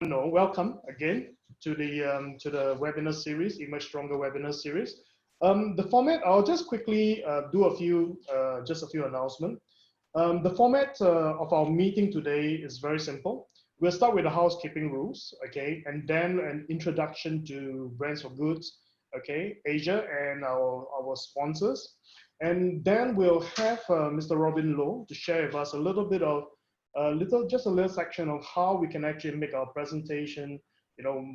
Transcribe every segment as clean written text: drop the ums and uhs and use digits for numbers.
No, welcome again to the webinar series, Emerge Stronger webinar series. The format, I'll just quickly do just a few announcements. The format of our meeting today is very simple. We'll start with the housekeeping rules, okay, and then an introduction to Brands for Good, okay, Asia and our sponsors, and then we'll have Mr. Robin Low to share with us a little bit of just a little section of how we can actually make our presentation,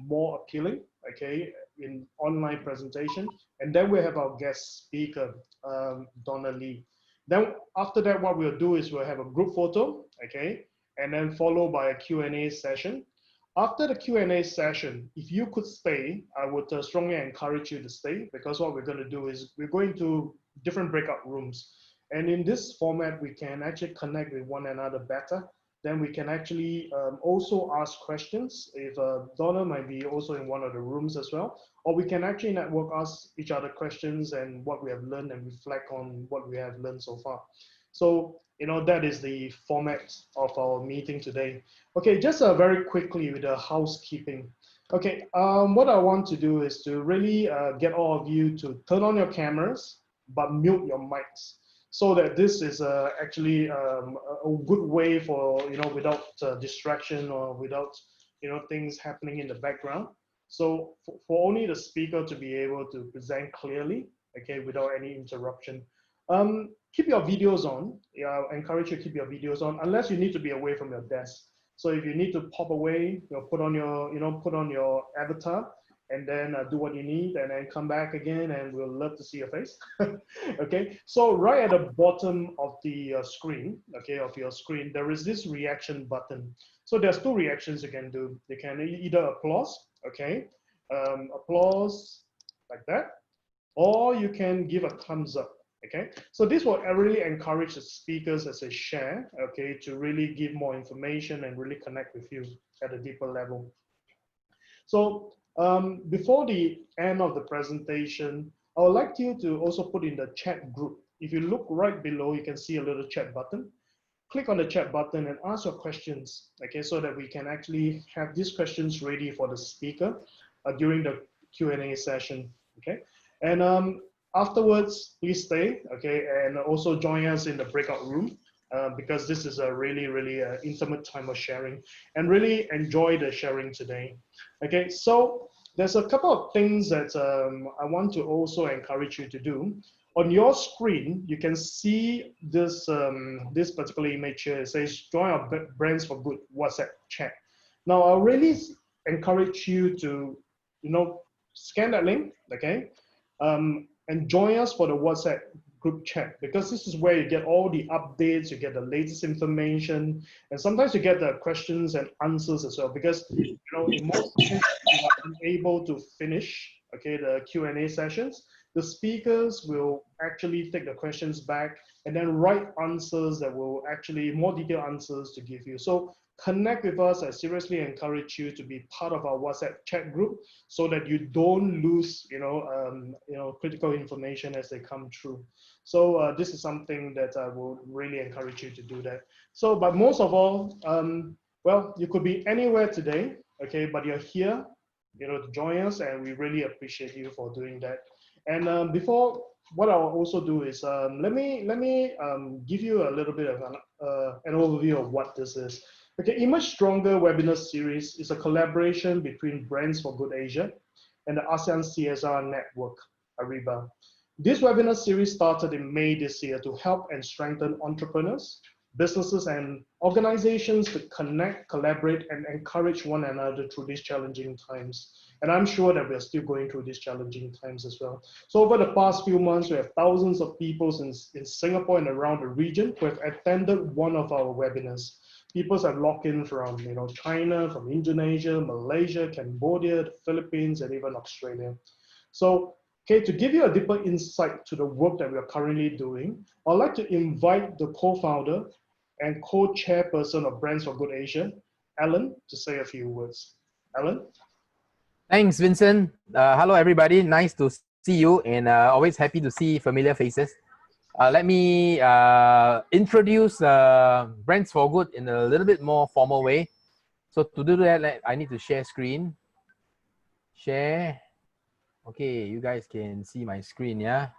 more appealing, okay, in online presentation. And then we have our guest speaker, Donna Lee. Then after that, what we'll do is we'll have a group photo, okay, and then followed by a Q&A session. After the Q&A session, if you could stay, I would strongly encourage you to stay, because what we're going to do is we're going to different breakout rooms. And in this format, we can actually connect with one another better. Then we can actually also ask questions if Donna might be also in one of the rooms as well. Or we can actually network, ask each other questions and what we have learned and reflect on what we have learned so far. So, that is the format of our meeting today. Okay, just very quickly with the housekeeping. Okay, what I want to do is to really get all of you to turn on your cameras, but mute your mics, so that this is actually a good way for, without distraction or without, things happening in the background. So for only the speaker to be able to present clearly, okay, without any interruption. Keep your videos on. Yeah, I encourage you to keep your videos on, unless you need to be away from your desk. So if you need to pop away, put on your avatar, and then do what you need, and then come back again, and we'll love to see your face. Okay, so right at the bottom of the screen, okay, of your screen, there is this reaction button. So there's two reactions you can do. You can either applause, okay, applause like that, or you can give a thumbs up. Okay, so this will really encourage the speakers as they share, okay, to really give more information and really connect with you at a deeper level. So before the end of the presentation, I would like you to also put in the chat group. If you look right below, you can see a little chat button. Click on the chat button and ask your questions, okay, so that we can actually have these questions ready for the speaker during the Q&A session, okay? And afterwards, please stay, okay, and also join us in the breakout room. Because this is a really, really intimate time of sharing, and really enjoy the sharing today. Okay, so there's a couple of things that I want to also encourage you to do. On your screen, you can see this, this particular image here. It says, join our Brands for Good WhatsApp chat. Now, I really encourage you to, scan that link, okay, and join us for the WhatsApp group chat, because this is where you get all the updates, you get the latest information, and sometimes you get the questions and answers as well, because in most cases you are unable to finish, okay, the Q&A sessions. The speakers will actually take the questions back and then write answers that will actually more detailed answers to give you. So connect with us. I seriously encourage you to be part of our WhatsApp chat group, so that you don't lose, critical information as they come through. So this is something that I will really encourage you to do that. So, but most of all, well, you could be anywhere today, okay, but you're here, to join us, and we really appreciate you for doing that. And before, what I'll also do is let me give you a little bit of an overview of what this is. Okay, Emerge Stronger webinar series is a collaboration between Brands for Good Asia and the ASEAN CSR Network, ARIBA. This webinar series started in May this year to help and strengthen entrepreneurs, businesses, and organizations to connect, collaborate, and encourage one another through these challenging times. And I'm sure that we're still going through these challenging times as well. So over the past few months, we have thousands of people in Singapore and around the region who have attended one of our webinars. People have logged in from China, from Indonesia, Malaysia, Cambodia, the Philippines, and even Australia. So, okay, to give you a deeper insight to the work that we are currently doing, I'd like to invite the co-founder and co-chairperson of Brands for Good Asia, Alan, to say a few words. Alan? Thanks, Vincent. Hello, everybody. Nice to see you, and always happy to see familiar faces. Let me introduce Brands for Good in a little bit more formal way. So to do that, I need to share screen. Share. Okay, you guys can see my screen, yeah?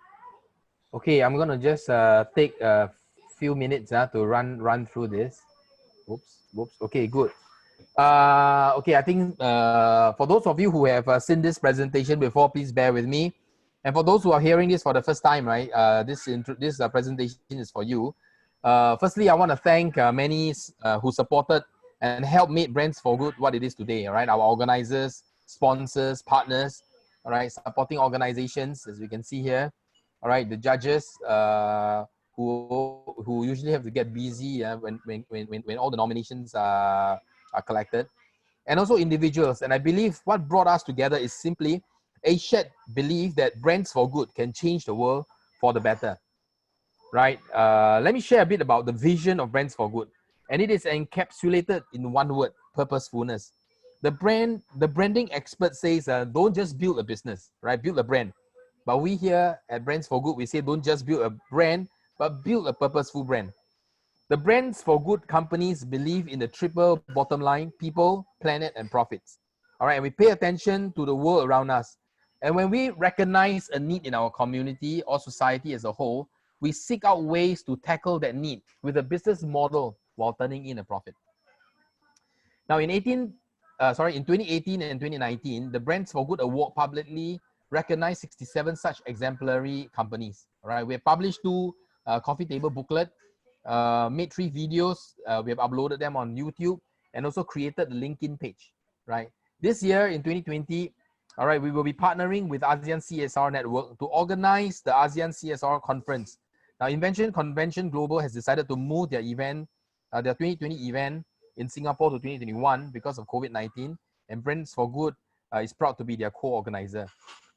Okay, I'm gonna just take a few minutes to run through this. Whoops. Okay, good. Okay, I think for those of you who have seen this presentation before, please bear with me. And for those who are hearing this for the first time, right, this presentation is for you. Firstly, I want to thank many who supported and helped make Brands for Good what it is today, all right? Our organizers, sponsors, partners, all right, supporting organizations, as we can see here, all right, the judges who usually have to get busy when all the nominations are collected, and also individuals. And I believe what brought us together is simply a shared belief that Brands for Good can change the world for the better, right? Let me share a bit about the vision of Brands for Good. And it is encapsulated in one word: purposefulness. The branding expert says, don't just build a business, right? Build a brand. But we here at Brands for Good, we say don't just build a brand, but build a purposeful brand. The Brands for Good companies believe in the triple bottom line: people, planet, and profits. All right, and we pay attention to the world around us. And when we recognize a need in our community or society as a whole, we seek out ways to tackle that need with a business model while turning in a profit. Now, in 2018 and 2019, the Brands for Good Award publicly recognized 67 such exemplary companies. All right, we have published 2 coffee table booklet, made 3 videos. We have uploaded them on YouTube and also created the LinkedIn page, right? This year in 2020, all right, we will be partnering with ASEAN CSR Network to organize the ASEAN CSR Conference. Now, Invention Convention Global has decided to move their event, their 2020 event in Singapore to 2021 because of COVID-19, and Brands for Good is proud to be their co-organizer,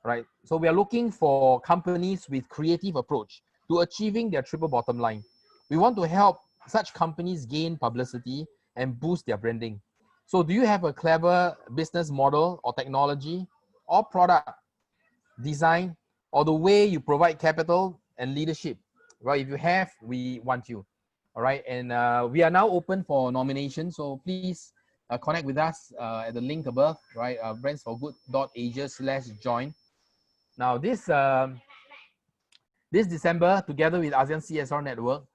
right? So we are looking for companies with creative approach to achieving their triple bottom line. We want to help such companies gain publicity and boost their branding. So do you have a clever business model or technology or product design or the way you provide capital and leadership? Well, if you have, we want you. All right, and we are now open for nomination. So please connect with us at the link above, right? brandsforgood.asia/join. Now this December, together with ASEAN CSR Network,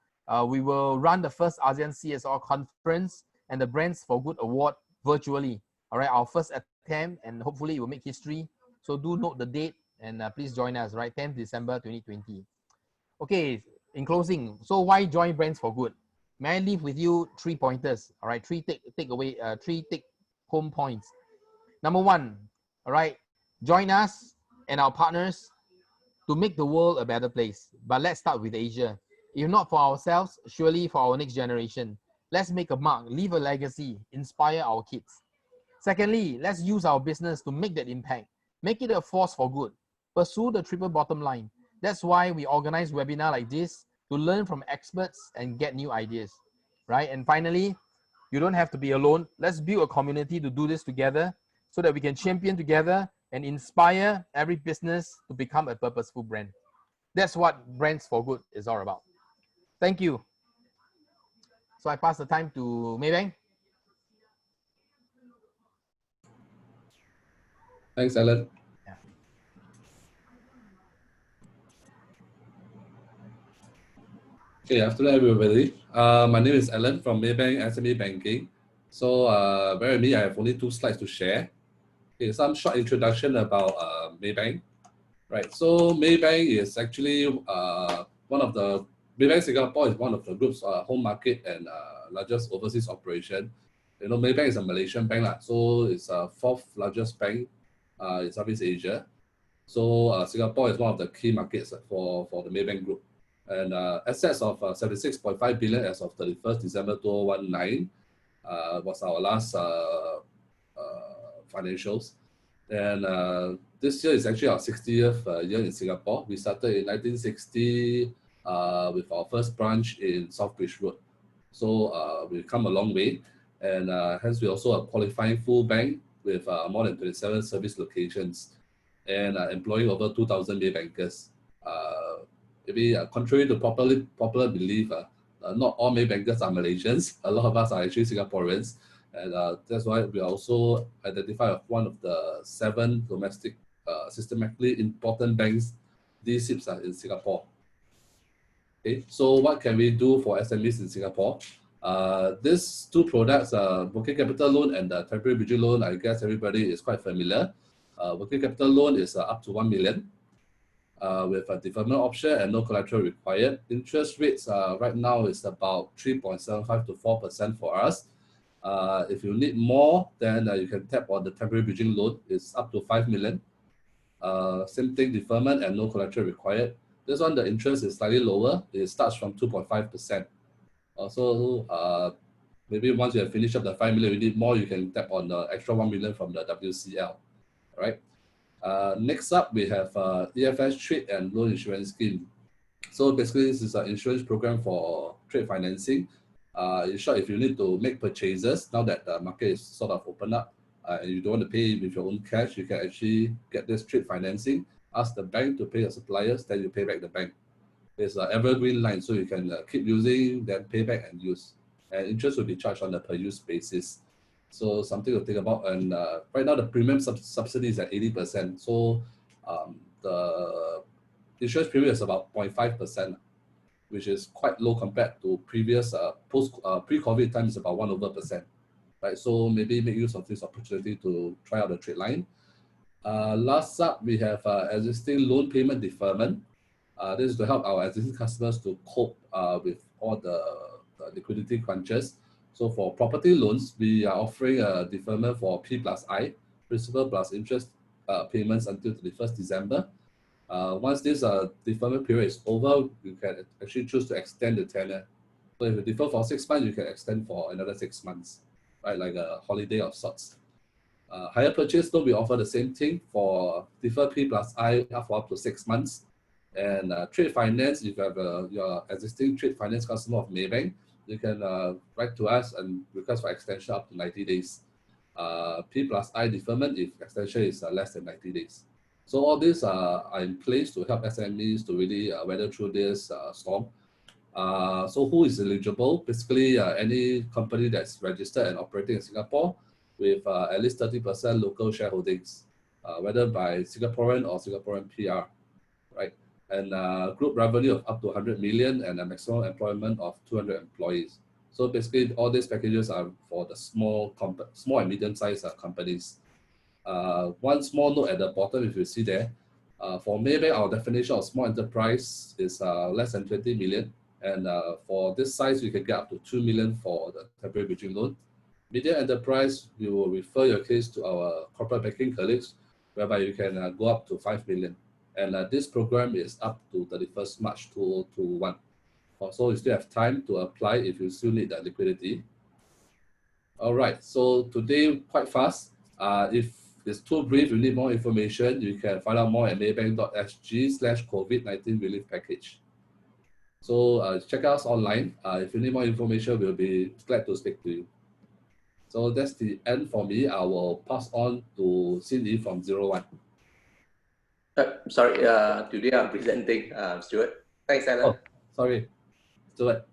we will run the first ASEAN CSR conference and the Brands for Good Award virtually. All right, our first attempt, and hopefully it will make history. So do note the date and please join us, right? 10th December 2020. Okay, in closing, so why join Brands for Good? May I leave with you 3 pointers? All right, 3 take home points. Number 1, all right, join us and our partners to make the world a better place. But let's start with Asia. If not for ourselves, surely for our next generation. Let's make a mark, leave a legacy, inspire our kids. Secondly, let's use our business to make that impact. Make it a force for good. Pursue the triple bottom line. That's why we organize webinars like this to learn from experts and get new ideas, right? And finally, you don't have to be alone. Let's build a community to do this together so that we can champion together and inspire every business to become a purposeful brand. That's what Brands for Good is all about. Thank you. So I pass the time to Maybank. Thanks, Alan. Yeah. Okay, afternoon, everybody. My name is Alan from Maybank SME Banking. So, bear with me, I have only 2 slides to share. Okay, some short introduction about Maybank. Right, so Maybank is actually Maybank Singapore is one of the group's home market and largest overseas operation. You know, Maybank is a Malaysian bank, so it's a 4th largest bank in Southeast Asia. So Singapore is one of the key markets for the Maybank Group. And assets of 76.5 billion as of 31st December 2019 was our last financials. And this year is actually our 60th year in Singapore. We started in 1960 with our first branch in Southbridge Road. So we've come a long way. And hence, we're also a qualifying full bank with more than 27 service locations and employing over 2,000 Maybankers. Maybe contrary to popular belief, not all Maybankers are Malaysians. A lot of us are actually Singaporeans. And that's why we also identified one of the 7 domestic systemically important banks. These SIPs are in Singapore. Okay, so what can we do for SMEs in Singapore? These 2 products, working capital loan and the temporary bridging loan, I guess everybody is quite familiar. Working capital loan is up to 1 million with a deferment option and no collateral required. Interest rates right now is about 3.75 to 4% for us. If you need more, then you can tap on the temporary bridging loan. It's up to 5 million. Same thing, deferment and no collateral required. This one, the interest is slightly lower. It starts from 2.5%. So maybe once you have finished up the 5 million, you need more, you can tap on the extra 1 million from the WCL. All right. Next up, we have EFS Trade and Loan Insurance Scheme. So basically, this is an insurance program for trade financing. In short, if you need to make purchases, now that the market is sort of open up, and you don't want to pay with your own cash, you can actually get this trade financing, ask the bank to pay your suppliers, then you pay back the bank. It's an evergreen line, so you can keep using, then pay back and use. And interest will be charged on a per use basis. So something to think about. And right now the premium subsidy is at 80%. So the insurance premium is about 0.5%, which is quite low compared to previous pre-COVID times, about 1%. Right, so maybe make use of this opportunity to try out the trade line. Last up, we have existing loan payment deferment. This is to help our existing customers to cope with all the liquidity crunches. So for property loans, we are offering a deferment for P plus I, principal plus interest payments until 31st December. Once this deferment period is over, you can actually choose to extend the tenure. So if you defer for 6 months, you can extend for another 6 months, right? Like a holiday of sorts. Hire purchase loan, we offer the same thing for defer P plus I for up to 6 months. And trade finance, if you have your existing trade finance customer of Maybank, you can write to us and request for extension up to 90 days. P plus I deferment if extension is less than 90 days. So all these are in place to help SMEs to really weather through this storm. So who is eligible? Basically, any company that's registered and operating in Singapore with at least 30% local shareholdings, whether by Singaporean or Singaporean PR, right? And group revenue of up to 100 million and a maximum employment of 200 employees. So basically, all these packages are for the small and medium-sized companies. One small note at the bottom, if you see there, for Maybank, our definition of small enterprise is less than 20 million. And for this size, you can get up to 2 million for the temporary bridging loan. Medium enterprise, we will refer your case to our corporate banking colleagues, whereby you can go up to 5 million. And this program is up to 31st March 2021. So you still have time to apply if you still need that liquidity. All right, so today, quite fast. If it's too brief, you need more information, you can find out more at maybank.sg/COVID-19 relief package. So check us online. If you need more information, we'll be glad to speak to you. So that's the end for me. I will pass on to Cindy from 01. Sorry, today I'm presenting, Stuart. Thanks, Alan. Oh, sorry, Stuart.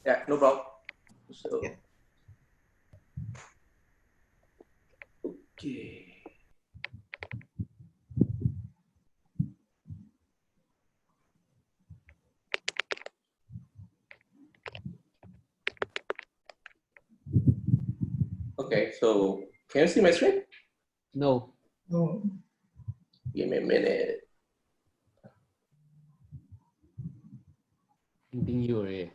Yeah, no problem. So, Yeah. Okay. Okay, so can you see my screen? No. Give me a minute. Continue already.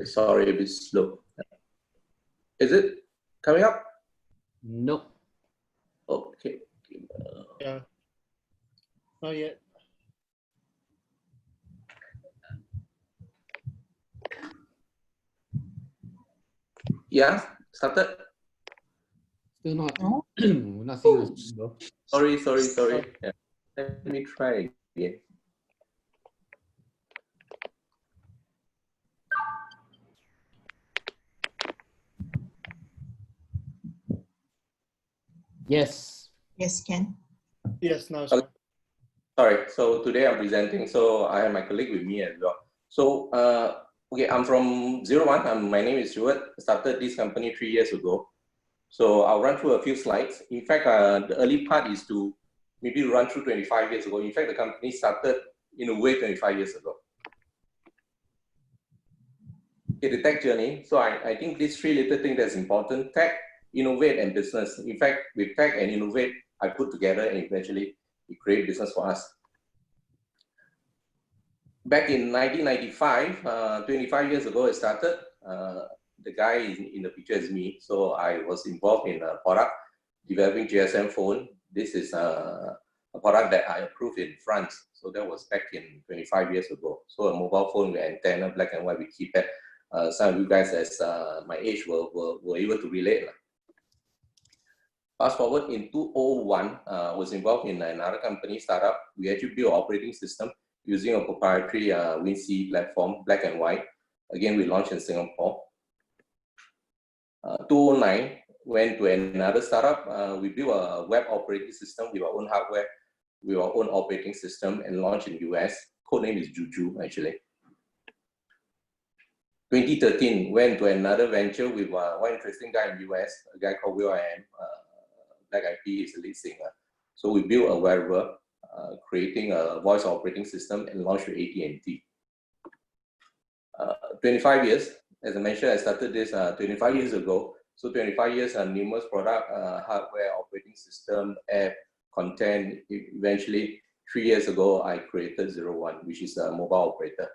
Sorry, a bit slow. Is it coming up? Nope. Okay. Yeah. Not yet. Yeah, started. Still not. We're not seeing the screen, bro. Sorry. Yeah. Let me try again. Yes. Yes, Ken. Yes, now it's Okay. fine. Sorry, so today I'm presenting, so I have my colleague with me as well. So Okay, I'm from 01. My name is Stuart. I started this company 3 years ago. So I'll run through a few slides. In fact, the early part is to maybe run through 25 years ago. In fact, the company started in a way 25 years ago. Okay, the tech journey. So I think these three little things that's important: tech, innovate, and business. In fact, with tech and innovate, I put together and eventually it create business for us. Back in 1995, 25 years ago, I started. The guy in the picture is me. So I was involved in a product, developing GSM phone. This is a product that I approved in France. So that was back in 25 years ago. So a mobile phone with antenna, black and white with keypad. Some of you guys as my age were able to relate. Fast forward in 2001, was involved in another company startup. We actually built an operating system using a proprietary WinC platform, black and white. Again, we launched in Singapore. 2009, went to another startup. We built a web operating system with our own hardware, with our own operating system, and launched in US. Code name is Juju, actually. 2013, went to another venture with one interesting guy in US, a guy called Will I Am. Black IP is the lead singer. So we built a wearable, creating a voice operating system and launched with AT&T. 25 years, as I mentioned, I started this 25 years ago. So 25 years, numerous product, hardware, operating system, app, content. Eventually, 3 years ago, I created 01, which is a mobile operator.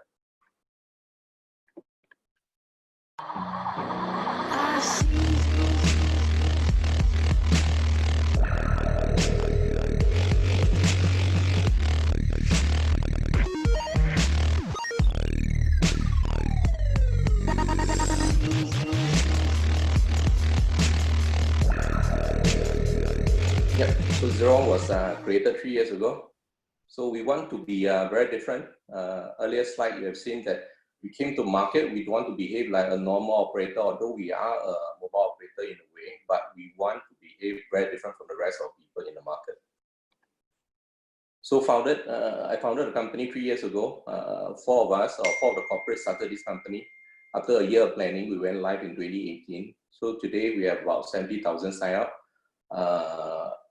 So 01 was created 3 years ago. So we want to be very different. Earlier slide, you have seen that we came to market. We don't want to behave like a normal operator, although we are a mobile operator in a way, but we want to behave very different from the rest of people in the market. So I founded a company 3 years ago. Four of the corporates started this company. After a year of planning, we went live in 2018. So today we have about 70,000 sign up.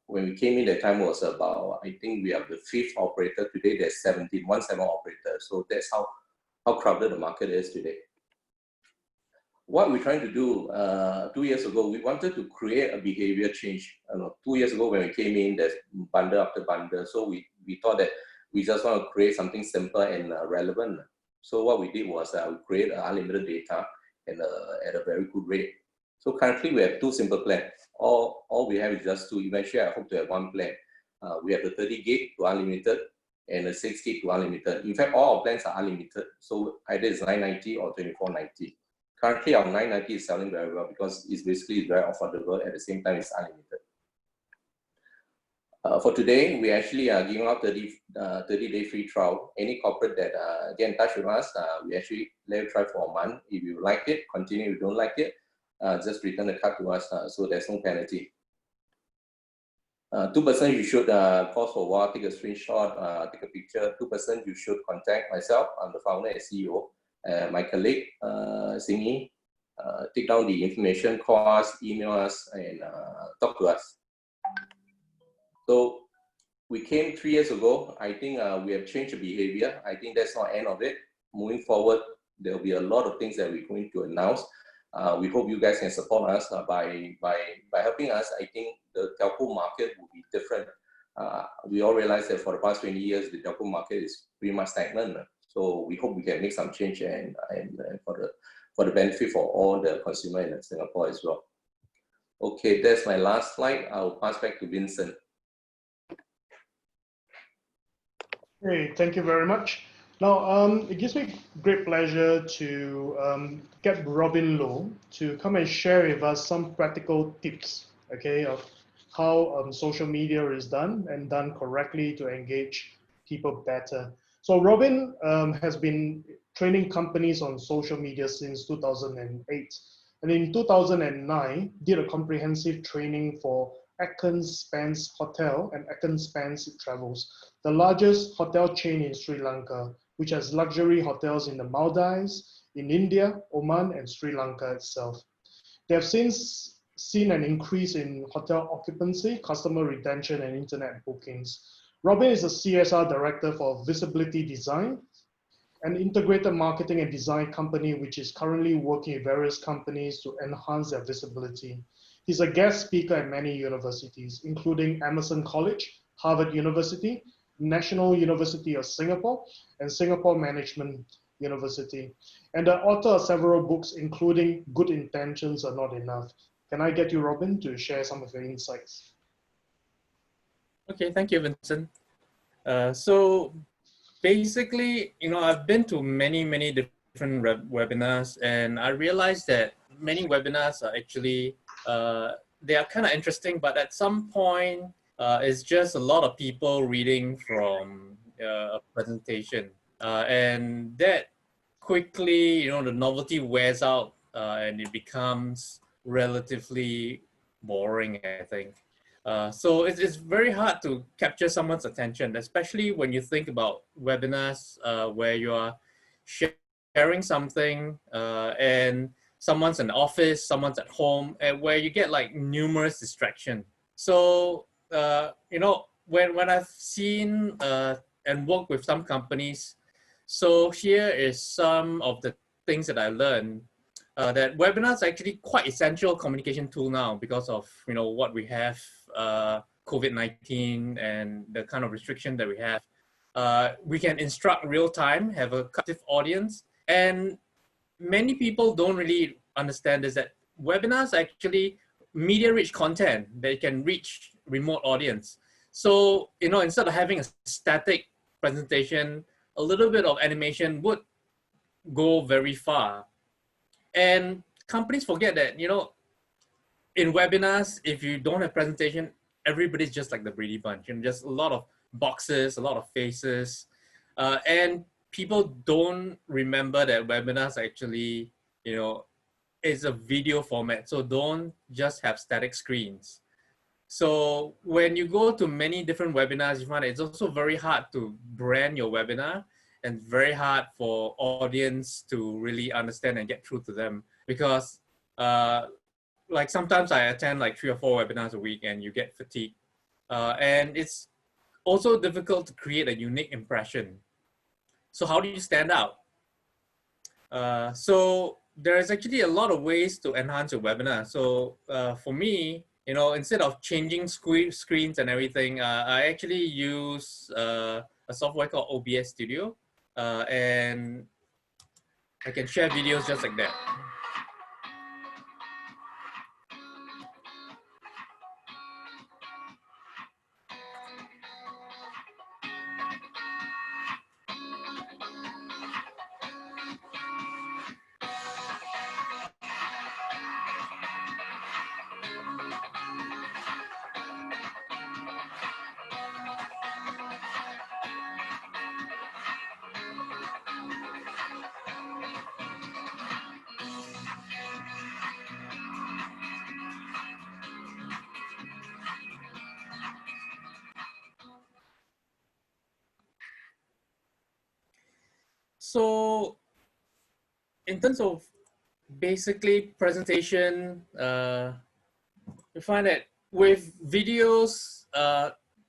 When we came in, the time was about, I think we have the 5th operator. Today there's 17 operators. So that's how crowded the market is today. What we're trying to do 2 years ago, we wanted to create a behavior change. 2 years ago when we came in, there's bundle after bundle. So we thought that we just want to create something simple and relevant. So what we did was we create unlimited data and at a very good rate. So currently we have 2 simple plans. All we have is just 2. Eventually, I hope to have 1 plan. We have the 30 gig to unlimited and the 6 gig to unlimited. In fact, all our plans are unlimited. So either it's 990 or 2490. Currently, our 990 is selling very well because it's basically very affordable. At the same time, it's unlimited. For today, we actually are giving out 30-day free trial. Any corporate that get in touch with us, we actually let you try for a month. If you like it, continue. If you don't like it, just return the card to us, so there's no penalty. 2% you should pause for a while, take a screenshot, take a picture. 2% you should contact myself. I'm the founder and CEO. My colleague, Singi, take down the information, call us, email us, and talk to us. So we came 3 years ago. I think we have changed the behavior. I think that's not the end of it. Moving forward, there will be a lot of things that we're going to announce. We hope you guys can support us by helping us. I think the telco market will be different. We all realize that for the past 20 years, the telco market is pretty much stagnant. So we hope we can make some change and for the benefit for all the consumer in Singapore as well. Okay, that's my last slide. I'll pass back to Vincent. Great, thank you very much. Now, it gives me great pleasure to get Robin Low to come and share with us some practical tips, okay, of how social media is done and done correctly to engage people better. So Robin has been training companies on social media since 2008. And in 2009, did a comprehensive training for Atkins Spence Hotel and Atkins Spence Travels, the largest hotel chain in Sri Lanka, which has luxury hotels in the Maldives, in India, Oman, and Sri Lanka itself. They have since seen an increase in hotel occupancy, customer retention, and internet bookings. Robin is a CSR director for Visibility Design, an integrated marketing and design company which is currently working with various companies to enhance their visibility. He's a guest speaker at many universities, including Emerson College, Harvard University, National University of Singapore, and Singapore Management University, and the author of several books, including Good Intentions Are Not Enough. Can I get you, Robin, to share some of your insights? Okay, thank you, Vincent. So basically, I've been to many different webinars, and I realized that many webinars are actually, they are kind of interesting, but at some point, it's just a lot of people reading from a presentation. And that quickly, the novelty wears out and it becomes relatively boring, I think. So it's very hard to capture someone's attention, especially when you think about webinars where you are sharing something and someone's in the office, someone's at home, and where you get like numerous distractions. So, when I've seen and worked with some companies, so here is some of the things that I learned. That webinars are actually quite essential communication tool now because of what we have, COVID-19 and the kind of restriction that we have. We can instruct real time, have a captive audience, and many people don't really understand is that webinars are actually media-rich content that can reach remote audience. So instead of having a static presentation, a little bit of animation would go very far. And companies forget that, in webinars, if you don't have presentation, everybody's just like the Brady Bunch, just a lot of boxes, a lot of faces. And people don't remember that webinars actually, is a video format. So don't just have static screens. So when you go to many different webinars, you find it's also very hard to brand your webinar and very hard for audience to really understand and get through to them because like sometimes I attend like 3 or 4 webinars a week and you get fatigued. And it's also difficult to create a unique impression. So how do you stand out? So there's actually a lot of ways to enhance your webinar. So for me, instead of changing screens and everything, I actually use a software called OBS Studio. And I can share videos just like that. So in terms of basically presentation, you find that with videos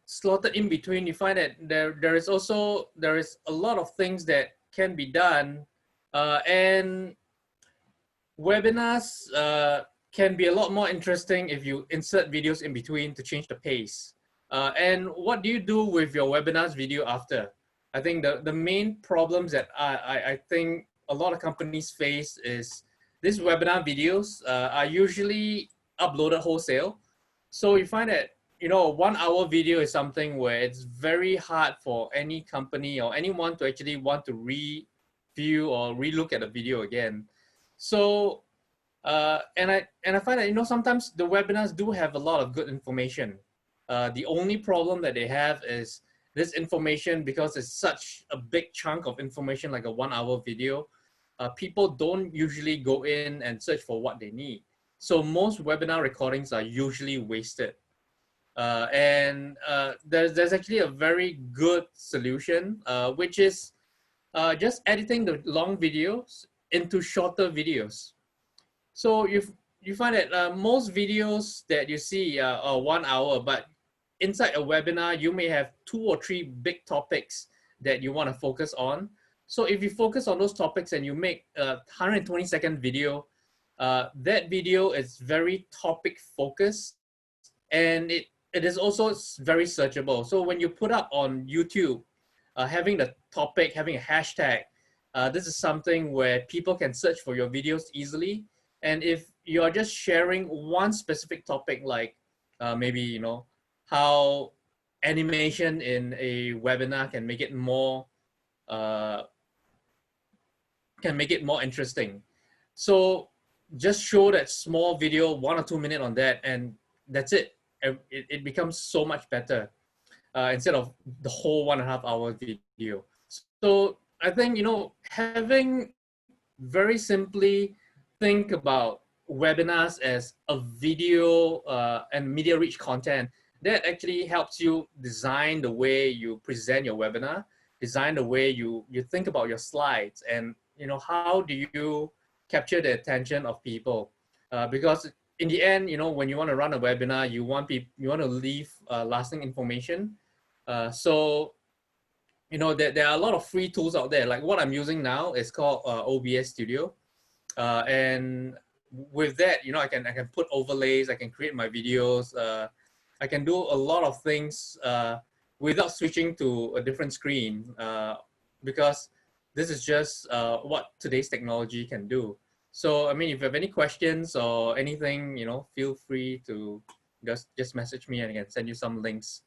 slotted in between, you find that there is a lot of things that can be done, and webinars can be a lot more interesting if you insert videos in between to change the pace. And what do you do with your webinars video after? I think the main problems that I think a lot of companies face is these webinar videos are usually uploaded wholesale. So you find that, a 1 hour video is something where it's very hard for any company or anyone to actually want to review or relook at a video again. So, and I find that, sometimes the webinars do have a lot of good information. The only problem that they have is this information, because it's such a big chunk of information, like a 1 hour video, people don't usually go in and search for what they need. So most webinar recordings are usually wasted. And there's actually a very good solution, which is just editing the long videos into shorter videos. So you find that most videos that you see are 1 hour, but inside a webinar, you may have 2 or 3 big topics that you want to focus on. So if you focus on those topics and you make a 120-second video, that video is very topic focused, and it is also very searchable. So when you put up on YouTube, having the topic, having a hashtag, this is something where people can search for your videos easily. And if you are just sharing one specific topic, like maybe, you know, how animation in a webinar can make it more interesting. So just show that small video, 1 or 2 minutes on that, and that's it. It becomes so much better instead of the whole 1.5 hour video. So I think, you know, having very simply think about webinars as a video and media rich content, that actually helps you design the way you present your webinar, design the way you think about your slides, and, you know, how do you capture the attention of people? Because in the end, you know, when you want to run a webinar, you want to leave lasting information. So, you know, there are a lot of free tools out there. Like what I'm using now is called OBS Studio. And with that, you know, I can put overlays, I can create my videos, I can do a lot of things without switching to a different screen, because this is just what today's technology can do. So, I mean, if you have any questions or anything, you know, feel free to just message me and I can send you some links.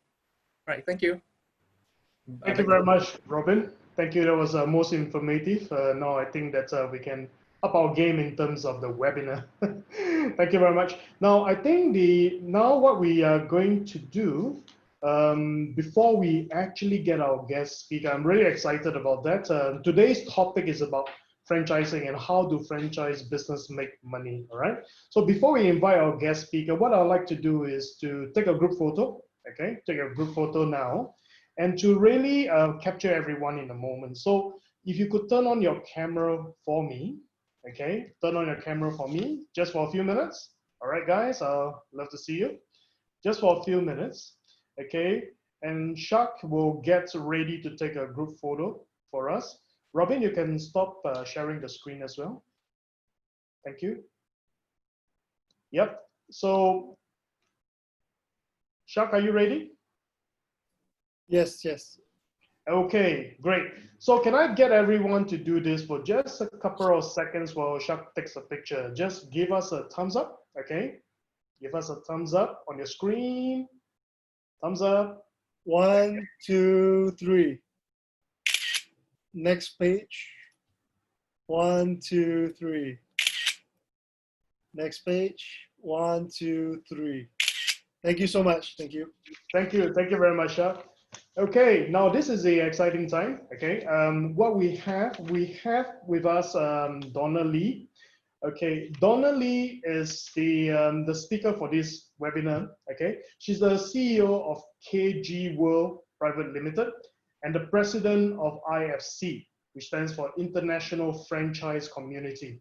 All right, thank you. Thank you very much, Robin. Thank you. That was most informative. Now I think that we can up our game in terms of the webinar. Thank you very much. Now I think now what we are going to do before we actually get our guest speaker, I'm really excited about that. Today's topic is about franchising and how do franchise business make money. All right. So before we invite our guest speaker, what I'd like to do is to take a group photo. Okay, take a group photo now, and to really capture everyone in a moment. So if you could turn on your camera for me, okay? Turn on your camera for me, just for a few minutes. All right, guys, I'll love to see you. Just for a few minutes, okay? And Shak will get ready to take a group photo for us. Robin, you can stop sharing the screen as well. Thank you. Yep, so Shak, are you ready? Yes, yes. Okay, great. So can I get everyone to do this for just a couple of seconds while Shak takes a picture? Just give us a thumbs up, okay? Give us a thumbs up on your screen. Thumbs up. 1, 2, 3. Next page. 1, 2, 3. Next page. 1, 2, 3. Thank you so much. Thank you. Thank you. Thank you very much, Shak. Okay, now this is the exciting time. Okay, what we have with us Donna Lee. Okay, Donna Lee is the speaker for this webinar. Okay, she's the CEO of KG World Private Limited and the president of IFC, which stands for International Franchise Community.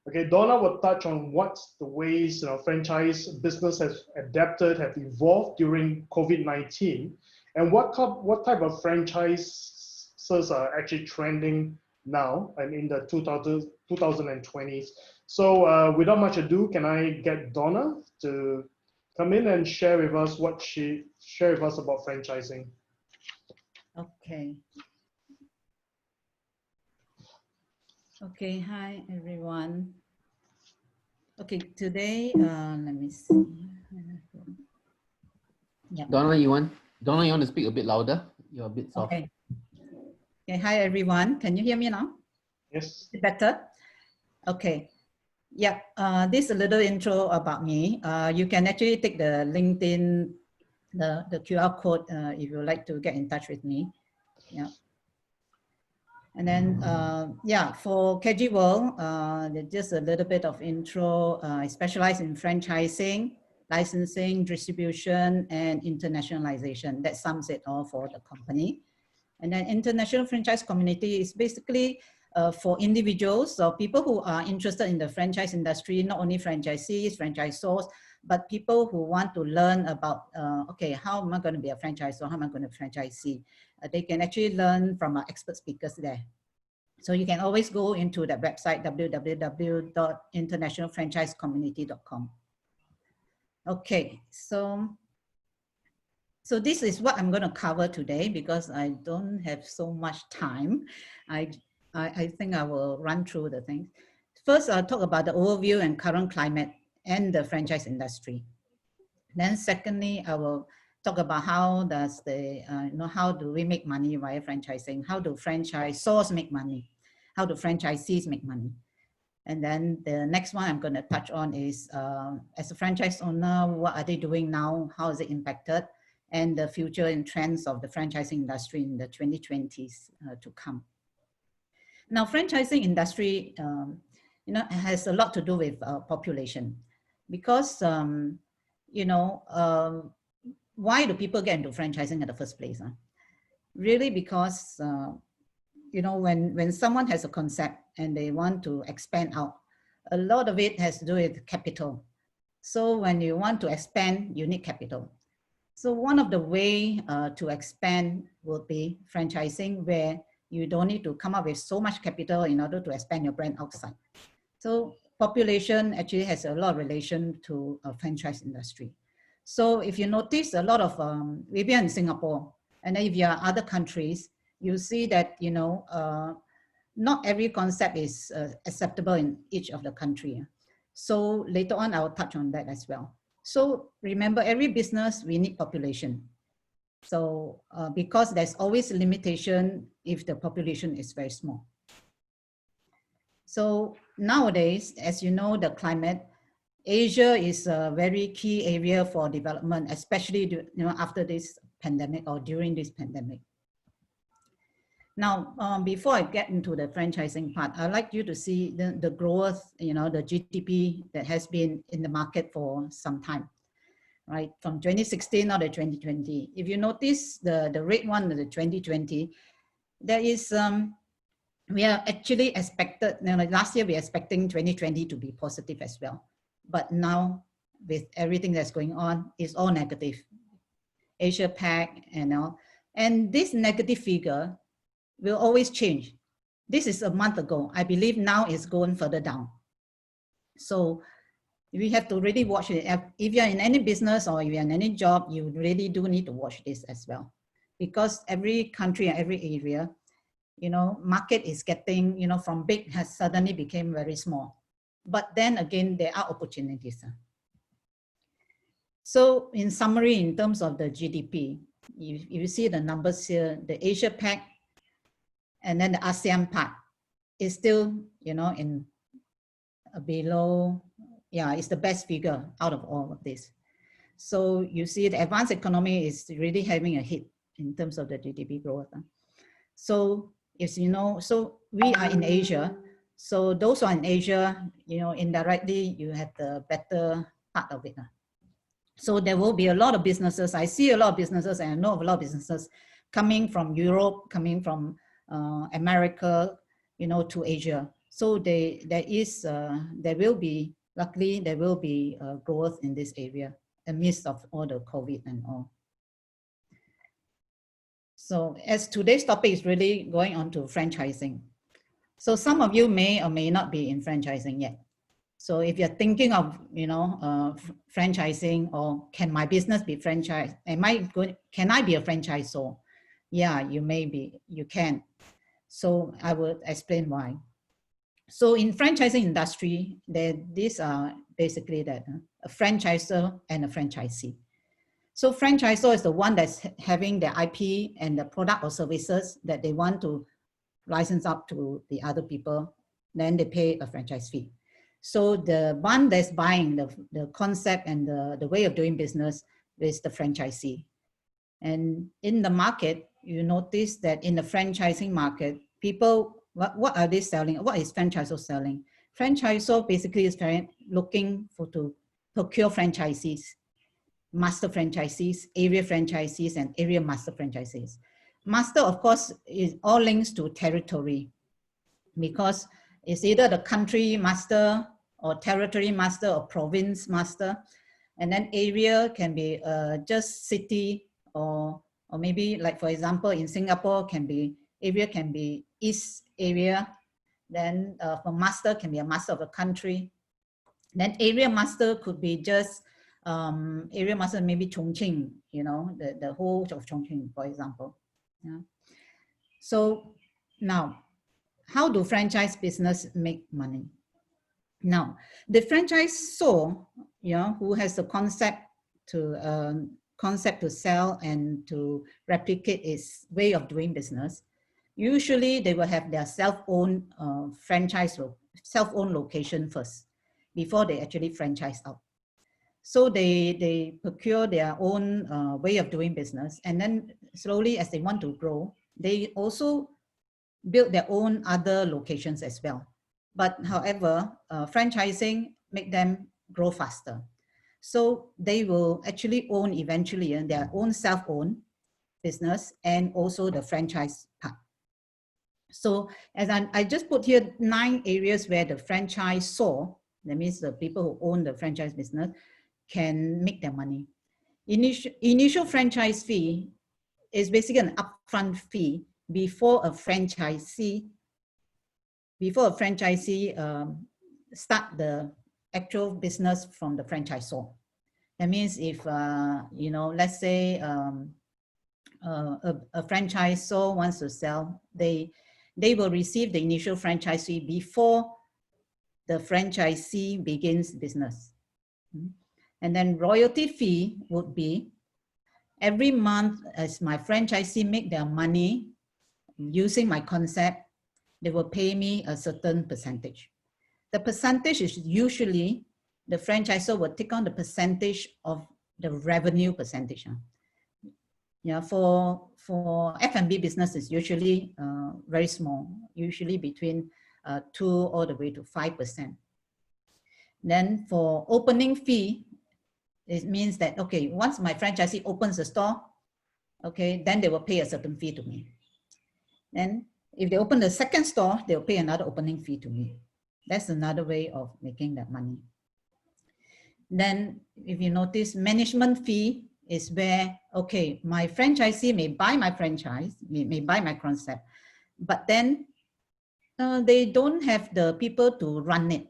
Okay, Donna will touch on what the ways franchise business has adapted, have evolved during COVID-19. And what type of franchises are actually trending now and in the 2020s? So without much ado, can I get Donna to come in and share with us what she shared with us about franchising? Okay. Okay, hi everyone. Okay, today, let me see. Yeah. Donna, you want to speak a bit louder? You're a bit soft. Okay. Okay, hi everyone. Can you hear me now? Yes. Better? Okay. Yeah, this is a little intro about me. You can actually take the LinkedIn, the QR code if you would like to get in touch with me. Yeah. And then, yeah, for KG World, just a little bit of intro. I specialize in franchising, licensing, distribution, and internationalization. That sums it all for the company. And then international franchise community is basically for individuals or people who are interested in the franchise industry, not only franchisees, franchisors, but people who want to learn about, okay, how am I going to be a franchisor? How am I going to franchisee? They can actually learn from our expert speakers there. So you can always go into the website, www.internationalfranchisecommunity.com. Okay, so this is what I'm going to cover today because I don't have so much time. I think I will run through the things. First, I'll talk about the overview and current climate and the franchise industry. Then secondly, I will talk about how does the, how do we make money via franchising? How do franchisors make money? How do franchisees make money? And then the next one I'm going to touch on is, as a franchise owner, what are they doing now? How is it impacted? And the future and trends of the franchising industry in the 2020s to come. Now, franchising industry, has a lot to do with population, because why do people get into franchising in the first place? Really, because when someone has a concept and they want to expand out, a lot of it has to do with capital. So when you want to expand, you need capital. So one of the way to expand would be franchising, where you don't need to come up with so much capital in order to expand your brand outside. So population actually has a lot of relation to a franchise industry. So if you notice a lot of, if you're in Singapore, and then if you're other countries, you see that, not every concept is acceptable in each of the country. So later on, I will touch on that as well. So remember, every business, we need population. So because there's always a limitation if the population is very small. So nowadays, as you know, the climate, Asia is a very key area for development, especially after this pandemic or during this pandemic. Now, before I get into the franchising part, I'd like you to see the growth, the GDP that has been in the market for some time, right? From 2016 now to 2020. If you notice the red one, the 2020, there is, we are actually expected, last year we were expecting 2020 to be positive as well. But now with everything that's going on, it's all negative. Asia Pac and all. And this negative figure will always change. This is a month ago. I believe now it's going further down. So we have to really watch it. If you're in any business or if you're in any job, you really do need to watch this as well. Because every country and every area, market is getting, from big has suddenly became very small. But then again, there are opportunities. So in summary, in terms of the GDP, if you see the numbers here, the Asia Pac and then the ASEAN part is still, in below, it's the best figure out of all of this. So you see the advanced economy is really having a hit in terms of the GDP growth. So as you know, so we are in Asia. So those who are in Asia, indirectly, you have the better part of it. So there will be a lot of businesses. I see a lot of businesses and I know of a lot of businesses coming from Europe, coming from America, to Asia. So there will be, luckily, there will be growth in this area amidst of all the COVID and all. So as today's topic is really going on to franchising. So some of you may or may not be in franchising yet. So if you're thinking of, franchising, or can my business be franchised? Can I be a franchisor? Yeah, you may be, you can. So I will explain why. So in franchising industry, these are basically that, a franchisor and a franchisee. So franchisor is the one that's having the IP and the product or services that they want to license up to the other people, then they pay a franchise fee. So the one that's buying the concept and the way of doing business is the franchisee. And in the market, you notice that in the franchising market, people, what are they selling? What is franchisor selling? Franchisor basically is looking to procure franchisees, master franchisees, area franchisees, and area master franchisees. Master, of course, is all links to territory. because it's either the country master or territory master or province master. And then area can be just city or maybe like, for example, in Singapore area can be East area. Then for master can be a master of a country. Then area master could be just area master, maybe Chongqing, you know, the whole of Chongqing, for example. Yeah. So now, how do franchise business make money? Now, the franchisor, you know, who has the concept to sell and to replicate its way of doing business, usually they will have their self-owned self-owned location first before they actually franchise out. So they procure their own way of doing business, and then slowly as they want to grow, they also build their own other locations as well. But however, franchising make them grow faster. So they will actually own eventually their own self-owned business and also the franchise part. So as I just put here 9 areas where the franchisor, that means the people who own the franchise business, can make their money. Initial franchise fee is basically an upfront fee before a franchisee start the actual business from the franchisor. That means if, you know, let's say a franchisor wants to sell, they will receive the initial franchise fee before the franchisee begins business. And then royalty fee would be every month as my franchisee make their money using my concept, they will pay me a certain percentage. The percentage is usually the franchisor will take on the percentage of the revenue percentage. Yeah, for F&B business is usually very small, usually between 2 all the way to 5%. Then for opening fee, it means that, okay, once my franchisee opens a store, okay, then they will pay a certain fee to me. Then if they open the second store, they'll pay another opening fee to me. That's another way of making that money. Then if you notice, management fee is where, okay, my franchisee may buy my franchise, may buy my concept, but then they don't have the people to run it.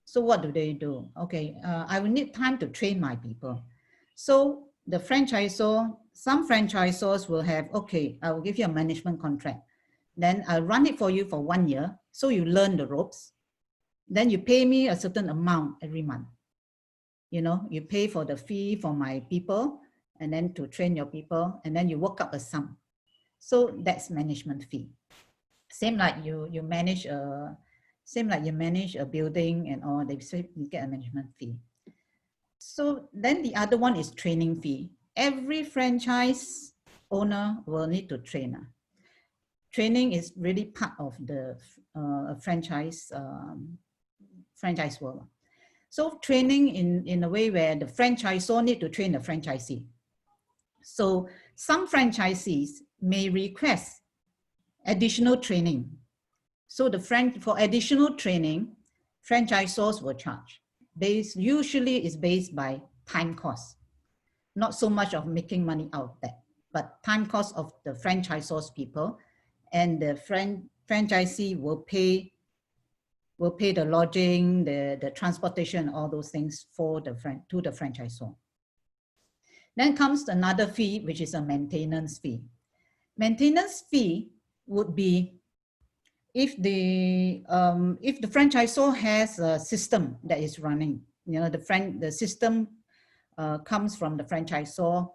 So what do? Okay, I will need time to train my people. So the franchisor, some franchisors will have, okay, I will give you a management contract. Then I'll run it for you for 1 year. So you learn the ropes. Then you pay me a certain amount every month. You know, you pay for the fee for my people and then to train your people, and then you work up a sum. So that's management fee. Same like you manage a building and all, they say you get a management fee. So then the other one is training fee. Every franchise owner will need to train. Training is really part of the franchise world. So training in a way where the franchisor need to train the franchisee. So some franchisees may request additional training. So for additional training, franchisors will charge. Usually is based by time cost, not so much of making money out of that, but time cost of the franchisors people, and the franchisee will pay the lodging, the transportation, all those things to the franchisor. Then comes another fee, which is a maintenance fee. Maintenance fee would be if the franchisor has a system that is running, you know, the system comes from the franchisor's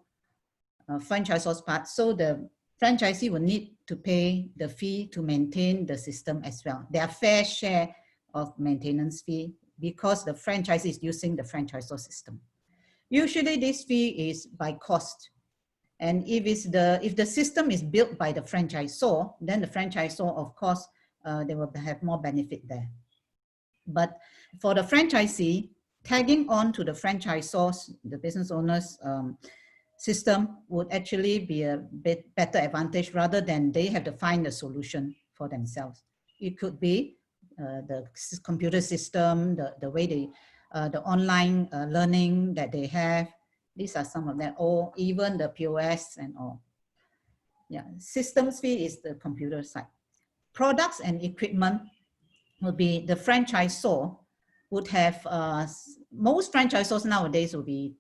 part. So the franchisee will need to pay the fee to maintain the system as well. Their fair share of maintenance fee because the franchisee is using the franchisor system. Usually this fee is by cost. And if the system is built by the franchisor, then the franchisor, of course, they will have more benefit there. But for the franchisee, tagging on to the franchisors, the business owners system would actually be a bit better advantage rather than they have to find a solution for themselves. it could be the computer system, the way they, the online learning that they have. These are some of them, or even the POS and all. Yeah, systems fee is the computer side. Products and equipment will be the franchisor would have, most franchisors nowadays will be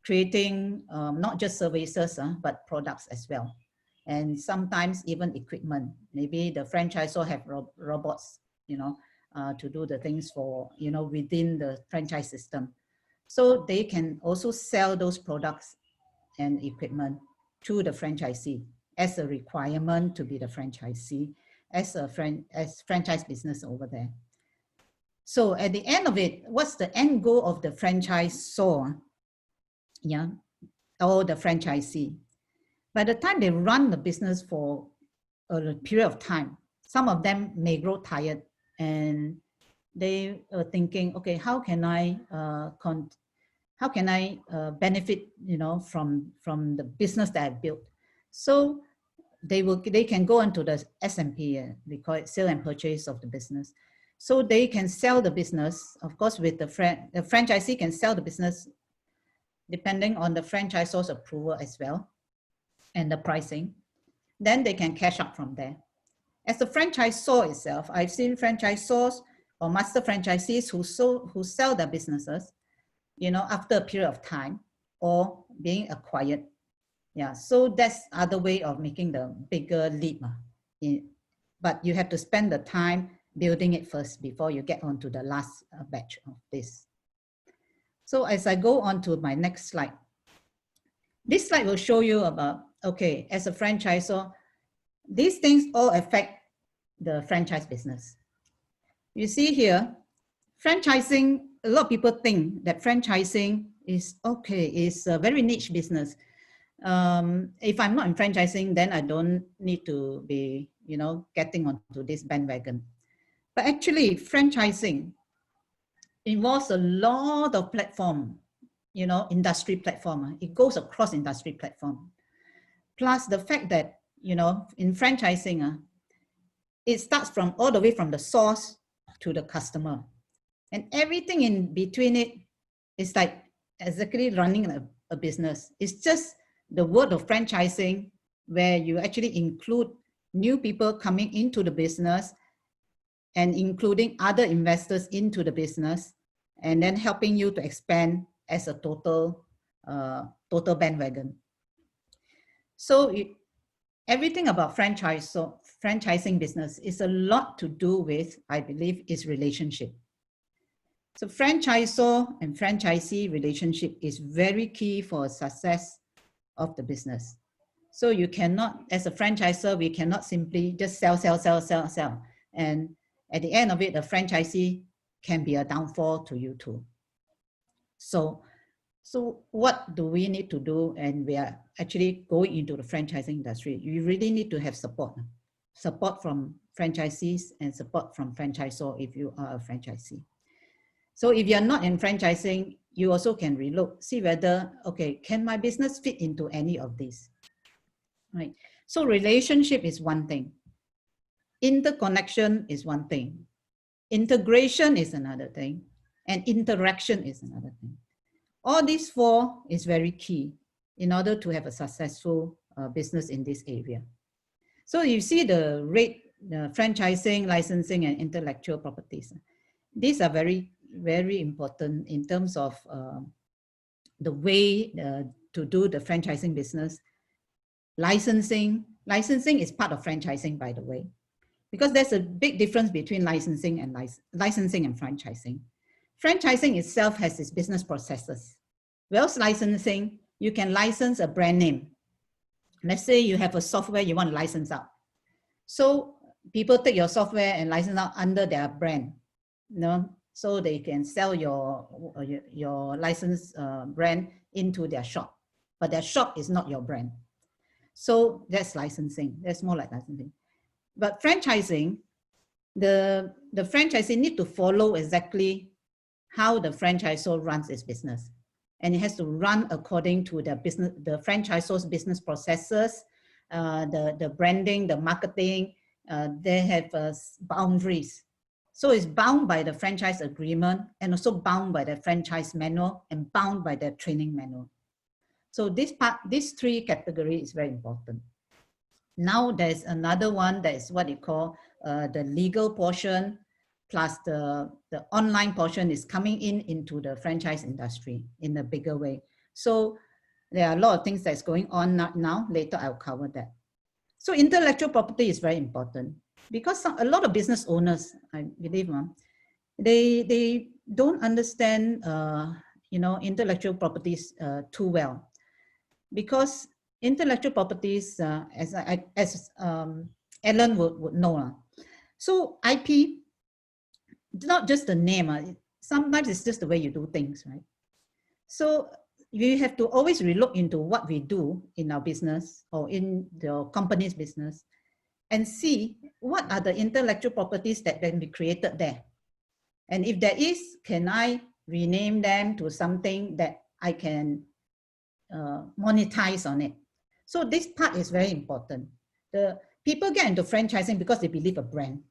creating not just services, but products as well. And sometimes even equipment. Maybe the franchisor have robots, you know, to do the things for, you know, within the franchise system. So they can also sell those products and equipment to the franchisee as a requirement to be the franchisee, as a franchise business over there. So at the end of it, what's the end goal of the franchisor? Yeah, or the franchisee. By the time they run the business for a period of time, some of them may grow tired and they are thinking, okay, how can I benefit, you know, from the business that I built? So they can go into the S&P, we call it sale and purchase of the business. So they can sell the business, of course, with the franchisee can sell the business depending on the franchisor's approval as well and the pricing. Then they can cash out from there. As the franchisor itself, I've seen franchisors or master franchisees who sell their businesses, you know, after a period of time or being acquired. Yeah, so that's other way of making the bigger leap. But you have to spend the time building it first before you get on to the last batch of this. So as I go on to my next slide, this slide will show you about, okay, as a franchisor, these things all affect the franchise business. You see here, franchising, a lot of people think that franchising is okay, is a very niche business. If I'm not in franchising, then I don't need to be, you know, getting onto this bandwagon. But actually, franchising involves a lot of platform, you know, industry platform. It goes across industry platform. Plus the fact that, you know, in franchising, it starts from all the way from the source to the customer. And everything in between it is like exactly running a business. It's just the word of franchising where you actually include new people coming into the business and including other investors into the business and then helping you to expand as a total bandwagon. So everything about franchising business is a lot to do with, I believe, is relationship. So franchisor and franchisee relationship is very key for success of the business. So you cannot, as a franchisor, we cannot simply just sell. And at the end of it, the franchisee can be a downfall to you too. So what do we need to do? And we are actually going into the franchising industry. You really need to have support from franchisees and support from franchisor if you are a franchisee. So if you're not in franchising, you also can relook, see whether, okay, can my business fit into any of these? Right. So relationship is one thing. Interconnection is one thing. Integration is another thing. And interaction is another thing. All these four is very key in order to have a successful business in this area. So you see the rate, franchising, licensing, and intellectual properties. These are very, very important in terms of the way to do the franchising business. Licensing is part of franchising, by the way, because there's a big difference between licensing and franchising. Franchising itself has its business processes. Whereas licensing, you can license a brand name. Let's say you have a software you want to license out. So people take your software and license out under their brand, you know, so they can sell your licensed brand into their shop, but their shop is not your brand. So that's licensing. That's more like licensing. But franchising, the franchisee need to follow exactly how the franchisor runs its business. And it has to run according to the franchisor's business processes, the branding, the marketing, they have boundaries. So it's bound by the franchise agreement and also bound by the franchise manual and bound by the training manual. So this three category is very important. Now there's another one that is what you call the legal portion plus the online portion is coming into the franchise industry in a bigger way. So there are a lot of things that's going on now. Later I'll cover that. So intellectual property is very important because a lot of business owners, I believe, they don't understand intellectual properties too well, because intellectual properties, as Ellen would know. So IP, not just the name. Sometimes it's just the way you do things, right? So you have to always relook into what we do in our business or in the company's business and see what are the intellectual properties that can be created there. And if there is, can I rename them to something that I can monetize on it? So this part is very important. The people get into franchising because they believe a brand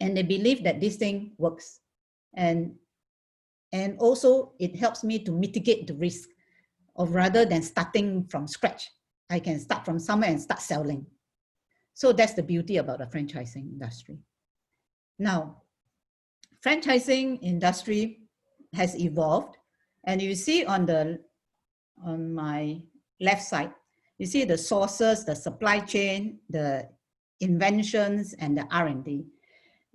and they believe that this thing works. And also it helps me to mitigate the risk of rather than starting from scratch. I can start from somewhere and start selling. So that's the beauty about the franchising industry. Now, franchising industry has evolved, and you see on my left side, you see the sources, the supply chain, the inventions, and the R&D.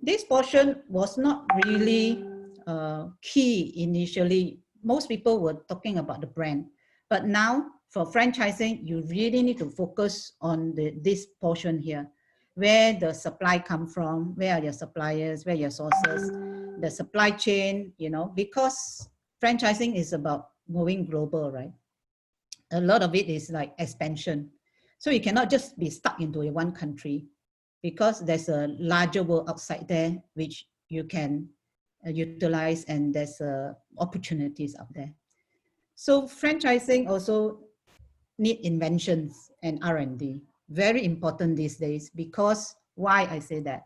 This portion was not really key initially. Most people were talking about the brand, but now for franchising, you really need to focus on this portion here, where the supply come from, where are your suppliers, where are your sources, the supply chain, because franchising is about going global, right? A lot of it is like expansion. So you cannot just be stuck into one country, because there's a larger world outside there which you can utilize, and there's opportunities out there. So franchising also need inventions and R&D. Very important these days, because why I say that?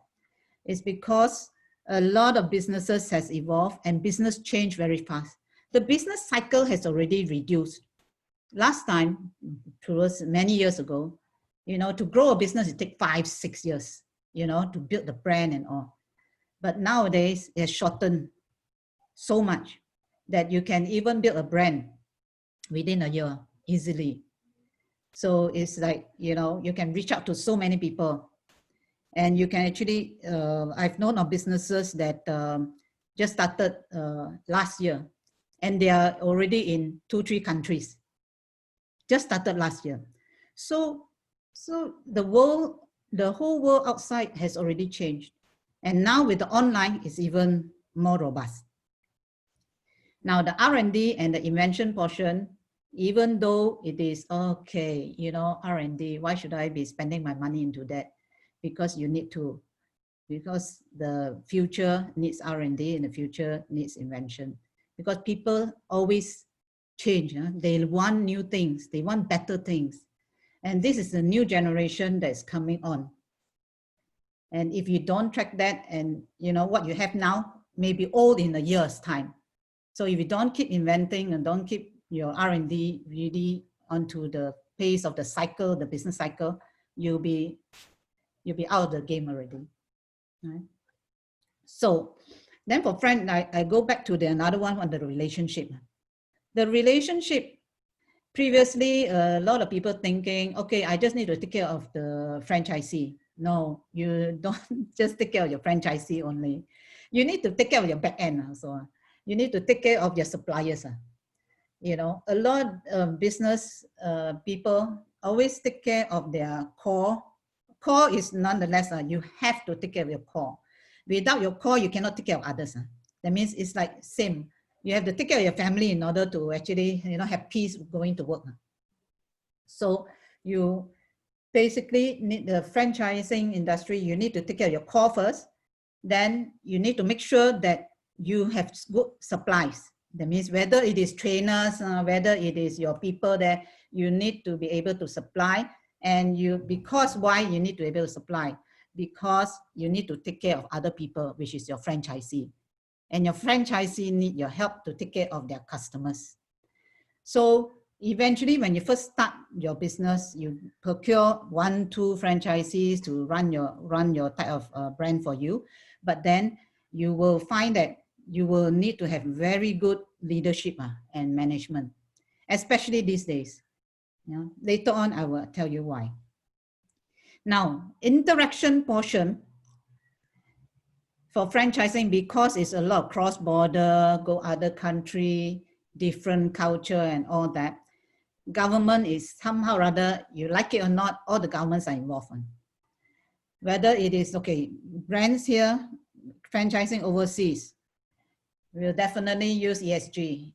It's because a lot of businesses has evolved and business change very fast. The business cycle has already reduced. Last time, towards many years ago, to grow a business, it takes 5-6 years, to build the brand and all. But nowadays, it's shortened so much that you can even build a brand within a year easily. So it's like, you can reach out to so many people, and you can actually, I've known of businesses that just started last year, and they are already in 2-3 countries. Just started last year. So the whole world outside has already changed. And now with the online, it's even more robust. Now the R&D and the invention portion, even though it is okay, R&D, why should I be spending my money into that? Because you need to, because the future needs R&D and the future needs invention. Because people always change. They want new things. They want better things. And this is the new generation that's coming on. And if you don't track that, and what you have now may be old in a year's time. So if you don't keep inventing and don't keep your R&D really onto the pace of the cycle, the business cycle, you'll be out of the game already. Right? So then for friend, I go back to another one on the relationship. The relationship, previously, a lot of people thinking, okay, I just need to take care of the franchisee. No, you don't just take care of your franchisee only. You need to take care of your back end also. You need to take care of your suppliers. A lot of business people always take care of their core. Core is nonetheless, you have to take care of your core. Without your core, you cannot take care of others. That means it's like same. You have to take care of your family in order to actually, have peace going to work. So you basically need the franchising industry. You need to take care of your core first. Then you need to make sure that you have good supplies. That means whether it is trainers, whether it is your people there, you need to be able to supply. And because why you need to be able to supply? because you need to take care of other people, which is your franchisee. And your franchisee need your help to take care of their customers. So eventually, when you first start your business, you procure 1, 2 franchisees to run your type of brand for you. But then you will find that you will need to have very good leadership and management, especially these days. Later on, I will tell you why. Now, interaction portion for franchising, because it's a lot of cross-border, go other country, different culture and all that. Government is somehow rather, you like it or not, all the governments are involved in. Whether it is, okay, brands here, franchising overseas, we'll definitely use ESG,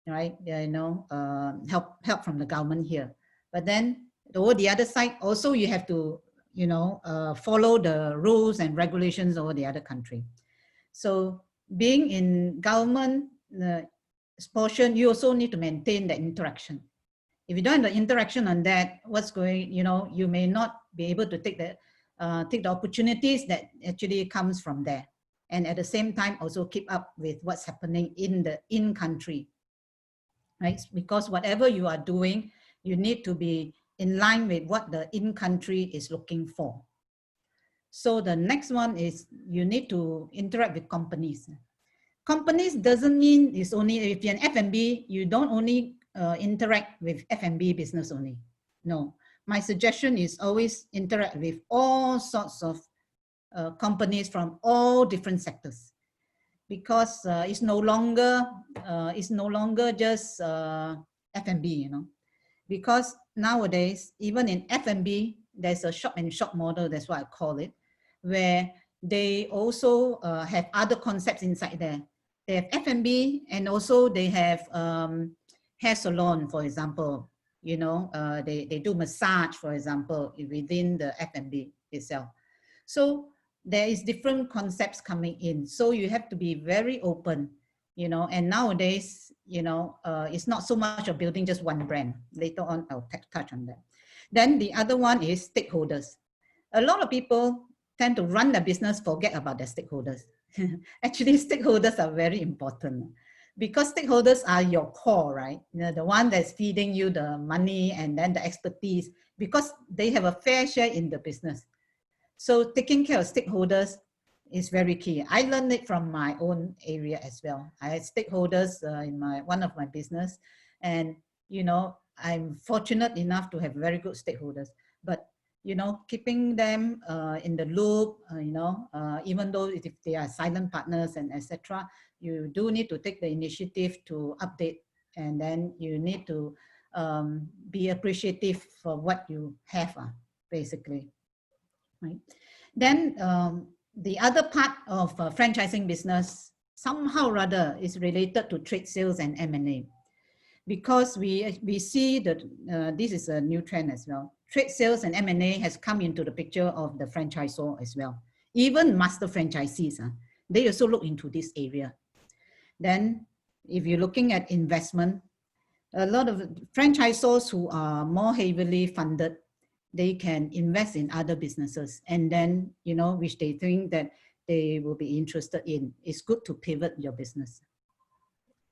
right? Help from the government here. But then over the other side, also you have to, follow the rules and regulations over the other country. So being in government portion, you also need to maintain the interaction. If you don't have the interaction on that, what's going, you may not be able to take the opportunities that actually comes from there. And at the same time, also keep up with what's happening in country, right? Because whatever you are doing, you need to be in line with what the in-country is looking for. So the next one is you need to interact with companies. Companies doesn't mean it's only, if you're an F&B, you don't only interact with F&B business only. No, my suggestion is always interact with all sorts of companies from all different sectors, because it's no longer just F&B, because nowadays, even in F&B, there's a shop and shop model, that's what I call it, where they also have other concepts inside there. They have F&B, and also they have hair salon, for example. They do massage, for example, within the F&B itself. So there is different concepts coming in. So you have to be very open, and nowadays, it's not so much of building just one brand. Later on, I'll touch on that. Then the other one is stakeholders. A lot of people tend to run their business, forget about their stakeholders. Actually, stakeholders are very important, because stakeholders are your core, right? The one that's feeding you the money and then the expertise, because they have a fair share in the business. So taking care of stakeholders is very key. I learned it from my own area as well. I had stakeholders in one of my business, and I'm fortunate enough to have very good stakeholders. But keeping them in the loop, even though if they are silent partners and etc., you do need to take the initiative to update, and then you need to be appreciative for what you have, basically. Right. Then the other part of franchising business, somehow or other, is related to trade sales and M&A, because we see that this is a new trend as well. Trade sales and M&A has come into the picture of the franchisor as well. Even master franchisees, they also look into this area. Then if you're looking at investment, a lot of franchisors who are more heavily funded, they can invest in other businesses, and then, which they think that they will be interested in. It's good to pivot your business.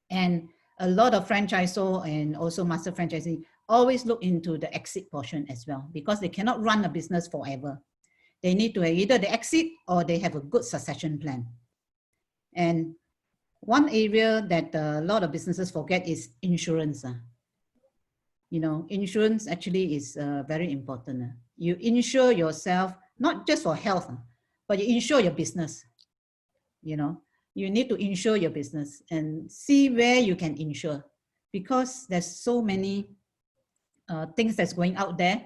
And a lot of franchisor and also master franchisee always look into the exit portion as well, because they cannot run a business forever. They need to either the exit or they have a good succession plan. And one area that a lot of businesses forget is insurance. Insurance actually is very important. You insure yourself, not just for health, but you insure your business. You need to insure your business and see where you can insure, because there's so many things that's going out there.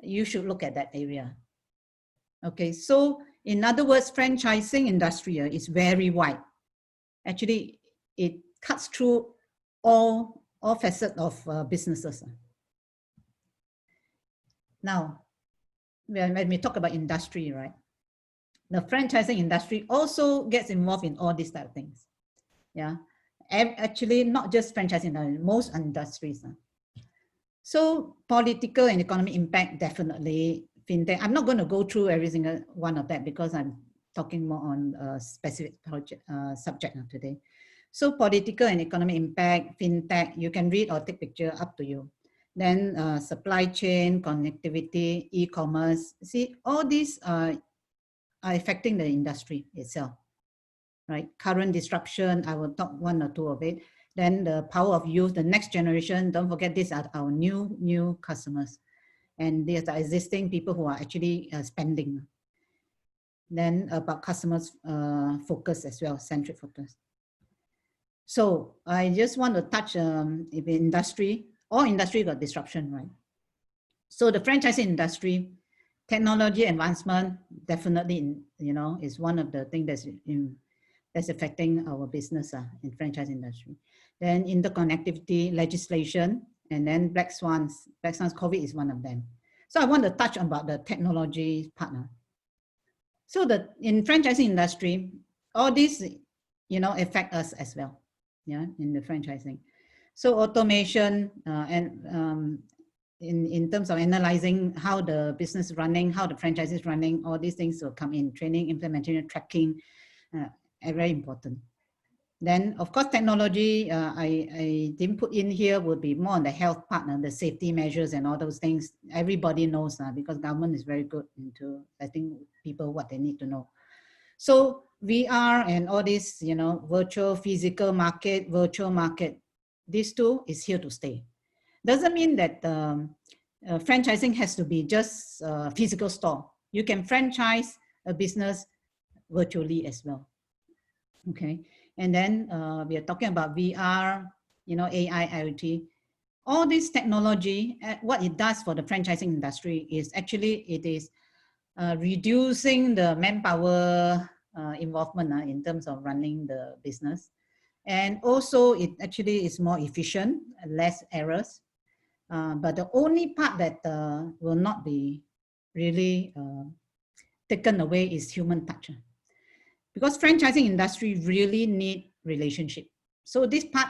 You should look at that area. Okay, so in other words, franchising industry is very wide. Actually, it cuts through all facets of businesses. Now, when we talk about industry, right? The franchising industry also gets involved in all these type of things. Yeah, actually not just franchising, most industries. So political and economic impact, definitely fintech. I'm not going to go through every single one of that because I'm talking more on a specific project, subject today. So political and economic impact, fintech, you can read or take picture, up to you. Then supply chain, connectivity, e-commerce. See, all these are affecting the industry itself, right? Current disruption, I will talk one or two of it. Then the power of youth, the next generation, don't forget these are our new customers. And these are existing people who are actually spending. Then about customers focus as well, centric focus. So I just want to touch if industry, all industry got disruption, right? So the franchising industry, technology advancement, definitely, is one of the things that's affecting our business in franchise industry. Then interconnectivity, legislation, and then black swans. Black swans, COVID is one of them. So I want to touch about the technology partner. So in franchising industry, all these, affect us as well, yeah, in the franchising. So automation and in terms of analyzing how the business is running, how the franchise is running, all these things will come in. Training, implementation, tracking, are very important. Then, of course, technology, I didn't put in here, would be more on the health partner, the safety measures and all those things. Everybody knows because government is very good into letting people what they need to know. So VR and all this, virtual, physical market, virtual market, these two is here to stay. Doesn't mean that franchising has to be just a physical store. You can franchise a business virtually as well. Okay. And then we are talking about VR, AI, IoT. All this technology, what it does for the franchising industry is actually it is reducing the manpower involvement in terms of running the business. And also it actually is more efficient, less errors. But the only part that will not be really taken away is human touch. Because franchising industry really need relationship. So this part,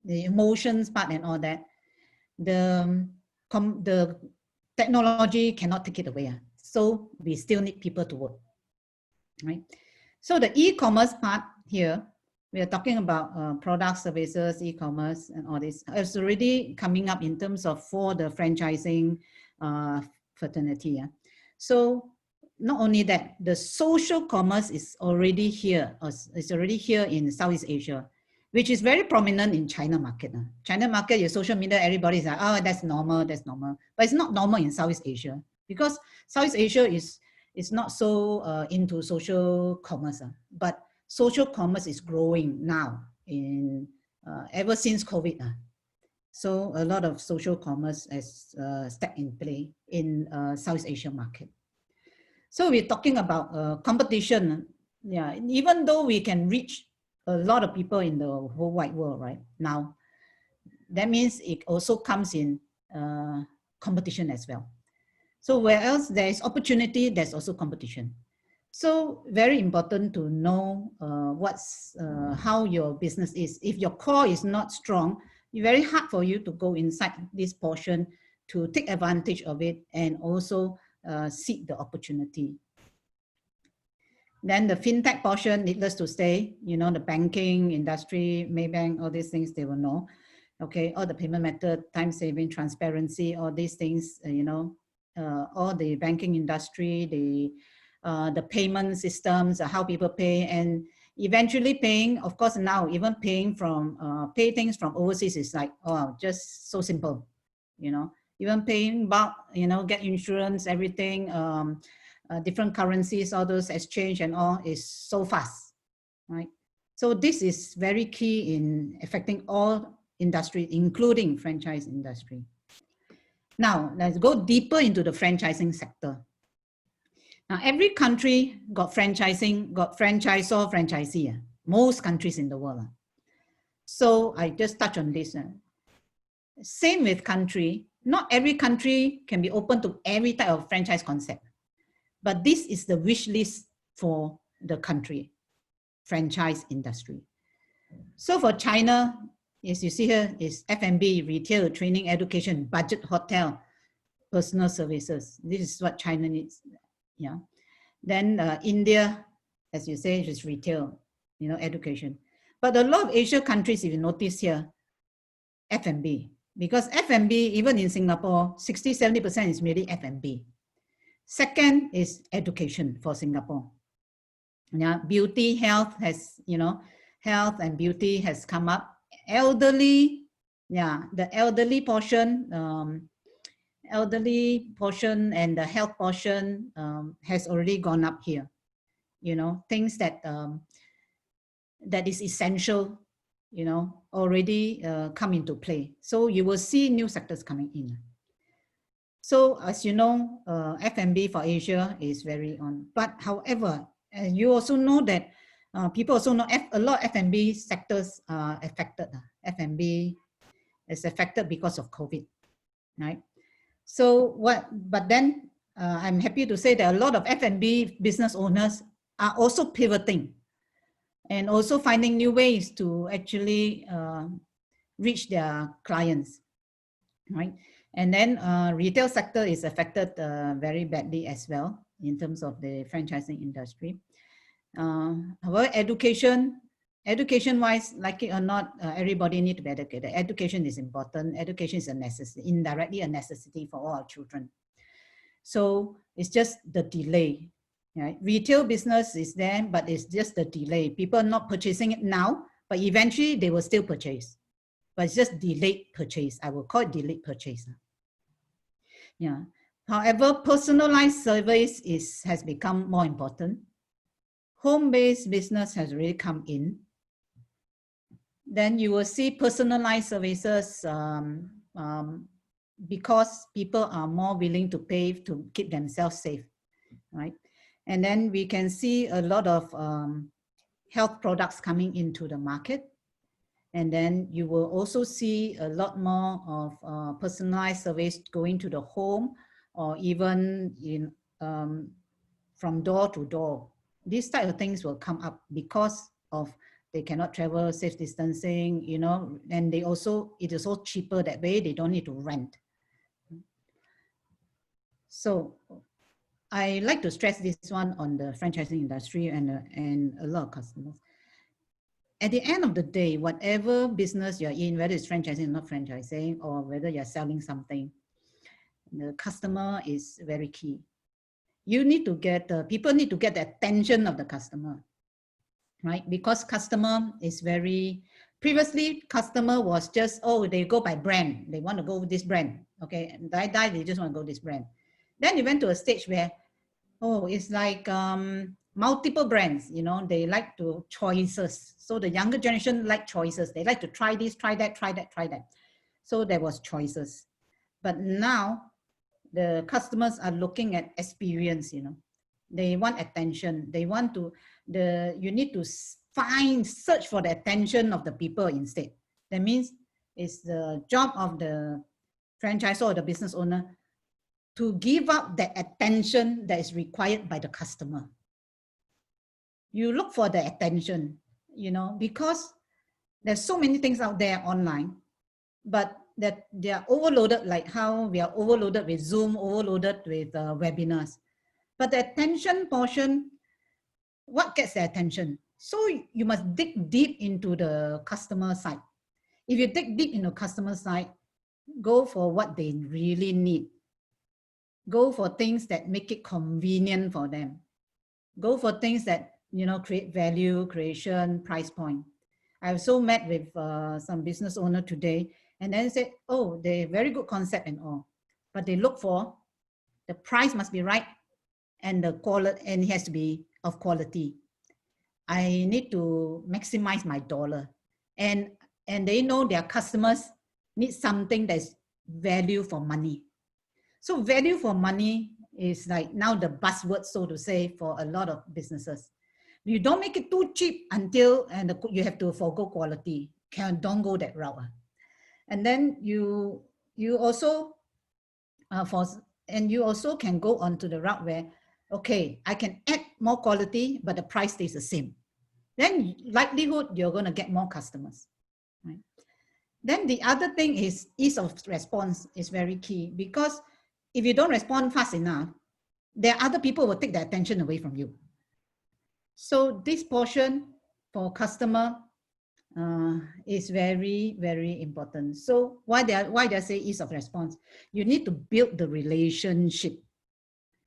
the emotions part and all that, the technology cannot take it away. So we still need people to work, right? So the e-commerce part here, we are talking about products, services, e-commerce and all this. It's already coming up in terms of for the franchising fraternity. Yeah? So not only that, the social commerce is already here. It's already here in Southeast Asia, which is very prominent in China market. China market, your social media, everybody's like, oh, that's normal, that's normal. But it's not normal in Southeast Asia because Southeast Asia is not so into social commerce. But social commerce is growing now in ever since COVID. So a lot of social commerce has stepped in play in Southeast Asia market. So we're talking about competition. Yeah, even though we can reach a lot of people in the whole wide world right now, that means it also comes in competition as well. So where else there is opportunity, there's also competition. So very important to know how your business is. If your core is not strong, it's very hard for you to go inside this portion to take advantage of it and also seek the opportunity. Then the fintech portion, needless to say, the banking industry, Maybank, all these things they will know. Okay, all the payment method, time saving, transparency, all these things, all the banking industry, the payment systems, how people pay, and eventually paying, of course, now even paying from pay things from overseas is like, oh, just so simple, even paying bulk, get insurance, everything, different currencies, all those exchange and all is so fast, right? So this is very key in affecting all industry, including franchise industry. Now, let's go deeper into the franchising sector. Now, every country got franchising, got franchisor, franchisee, most countries in the world. So I just touch on this. Same with country, not every country can be open to every type of franchise concept. But this is the wish list for the country, franchise industry. So for China, as you see here, is F&B, retail, training, education, budget hotel. personal services. This is what China needs. Yeah. Then India, as you say, is retail, you know, education. But a lot of Asia countries, if you notice here, F&B, because F&B, even in Singapore, 60–70% is really F&B. Second is education for Singapore. Yeah, beauty, health has, you know, health and beauty has come up. Elderly, yeah, the elderly portion and the health portion has already gone up here. You know, things that that is essential, you know, already come into play. So you will see new sectors coming in. So as you know, F&B for Asia is very on. But however, you also know that people also know a lot of F&B sectors are affected. F&B is affected because of COVID, right? So but then I'm happy to say that a lot of F&B business owners are also pivoting and also finding new ways to actually reach their clients, right? And then retail sector is affected very badly as well in terms of the franchising industry. However, education-wise, like it or not, everybody need to be educated. Education is important. Education is a necessity, indirectly a necessity for all our children. So it's just the delay. Right? Retail business is there, but it's just the delay. People are not purchasing it now, but eventually they will still purchase. But it's just delayed purchase. I will call it delayed purchase. Yeah. However, personalized service has become more important. Home-based business has really come in. Then you will see personalized services because people are more willing to pay to keep themselves safe, right? And then we can see a lot of health products coming into the market. And then you will also see a lot more of personalized service going to the home or even in from door to door. These type of things will come up because of they cannot travel, safe distancing, you know, and they also, it is also cheaper that way, they don't need to rent. So I like to stress this one on the franchising industry and a lot of customers. At the end of the day, whatever business you're in, whether it's franchising or not franchising, or whether you're selling something, the customer is very key. You need to get, people need to get the attention of the customer, right? Because customer is very, previously customer was just, oh, they go by brand. They want to go with this brand, okay? And they just want to go this brand. Then you went to a stage where, oh, it's like multiple brands, you know, they like to choices. So the younger generation like choices. They like to try this, try that, try that, try that. So there was choices. But now the customers are looking at experience, you know. They want attention. They want to, you need to search for the attention of the people instead. That means it's the job of the franchisor or the business owner to give up the attention that is required by the customer. You look for the attention, you know, because there's so many things out there online, but that they are overloaded, like how we are overloaded with Zoom, overloaded with webinars. But the attention portion, what gets the attention? So you must dig deep into the customer side. If you dig deep into customer side, go for what they really need. Go for things that make it convenient for them. Go for things that, you know, create value, creation, price point. I also met with some business owner today, and then said, oh, they very good concept and all, but they look for the price must be right and the quality, and it has to be of quality. I need to maximize my dollar, and they know their customers need something that's value for money. So value for money is like now the buzzword, so to say, for a lot of businesses. You don't make it too cheap until you have to forgo quality. Don't go that route. And then you also you also can go on to the route where, okay, I can add more quality, but the price stays the same. Then likelihood you're going to get more customers. Right? Then the other thing is ease of response is very key, because if you don't respond fast enough, there are other people will take the attention away from you. So this portion for customer is very, very important. So why do I say ease of response? You need to build the relationship,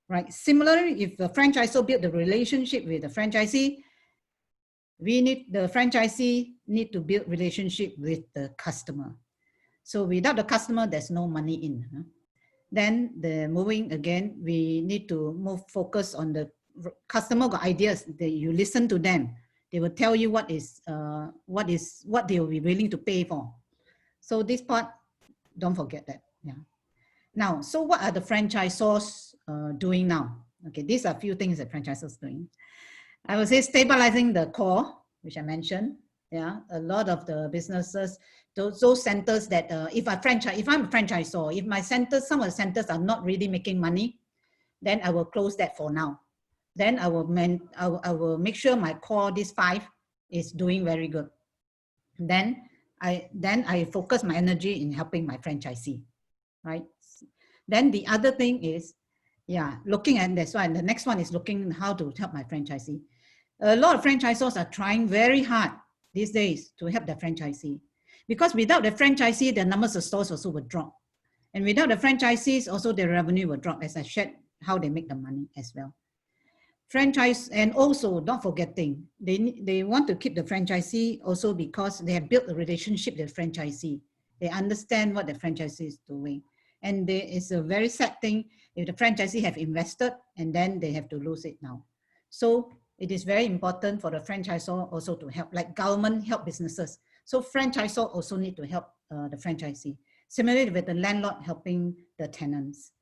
right? Similarly, if the franchisor build the relationship with the franchisee, the franchisee need to build relationship with the customer. So without the customer, there's no money in. Huh? Then moving again, we need to move focus on the customer got ideas that you listen to them. They will tell you what they will be willing to pay for. So this part, don't forget that. Yeah. Now, so what are the franchisors doing now? Okay, these are a few things that franchisors doing. I would say stabilizing the core, which I mentioned. Yeah, a lot of the businesses, those centers that if I'm a franchisor, if my centers, some of the centers are not really making money, then I will close that for now. Then I will make sure my core, these 5, is doing very good. Then I focus my energy in helping my franchisee, right? Then the other thing is, yeah, looking at that's why the next one is looking how to help my franchisee. A lot of franchisors are trying very hard these days to help their franchisee, because without the franchisee, the numbers of stores also would drop, and without the franchisees, also their revenue will drop. As I shared, how they make the money as well. Franchise, and also not forgetting, they want to keep the franchisee also because they have built a relationship with the franchisee. They understand what the franchisee is doing. And it's a very sad thing if the franchisee have invested and then they have to lose it now. So it is very important for the franchisor also to help, like government help businesses. So franchisor also need to help the franchisee. Similarly with the landlord helping the tenants.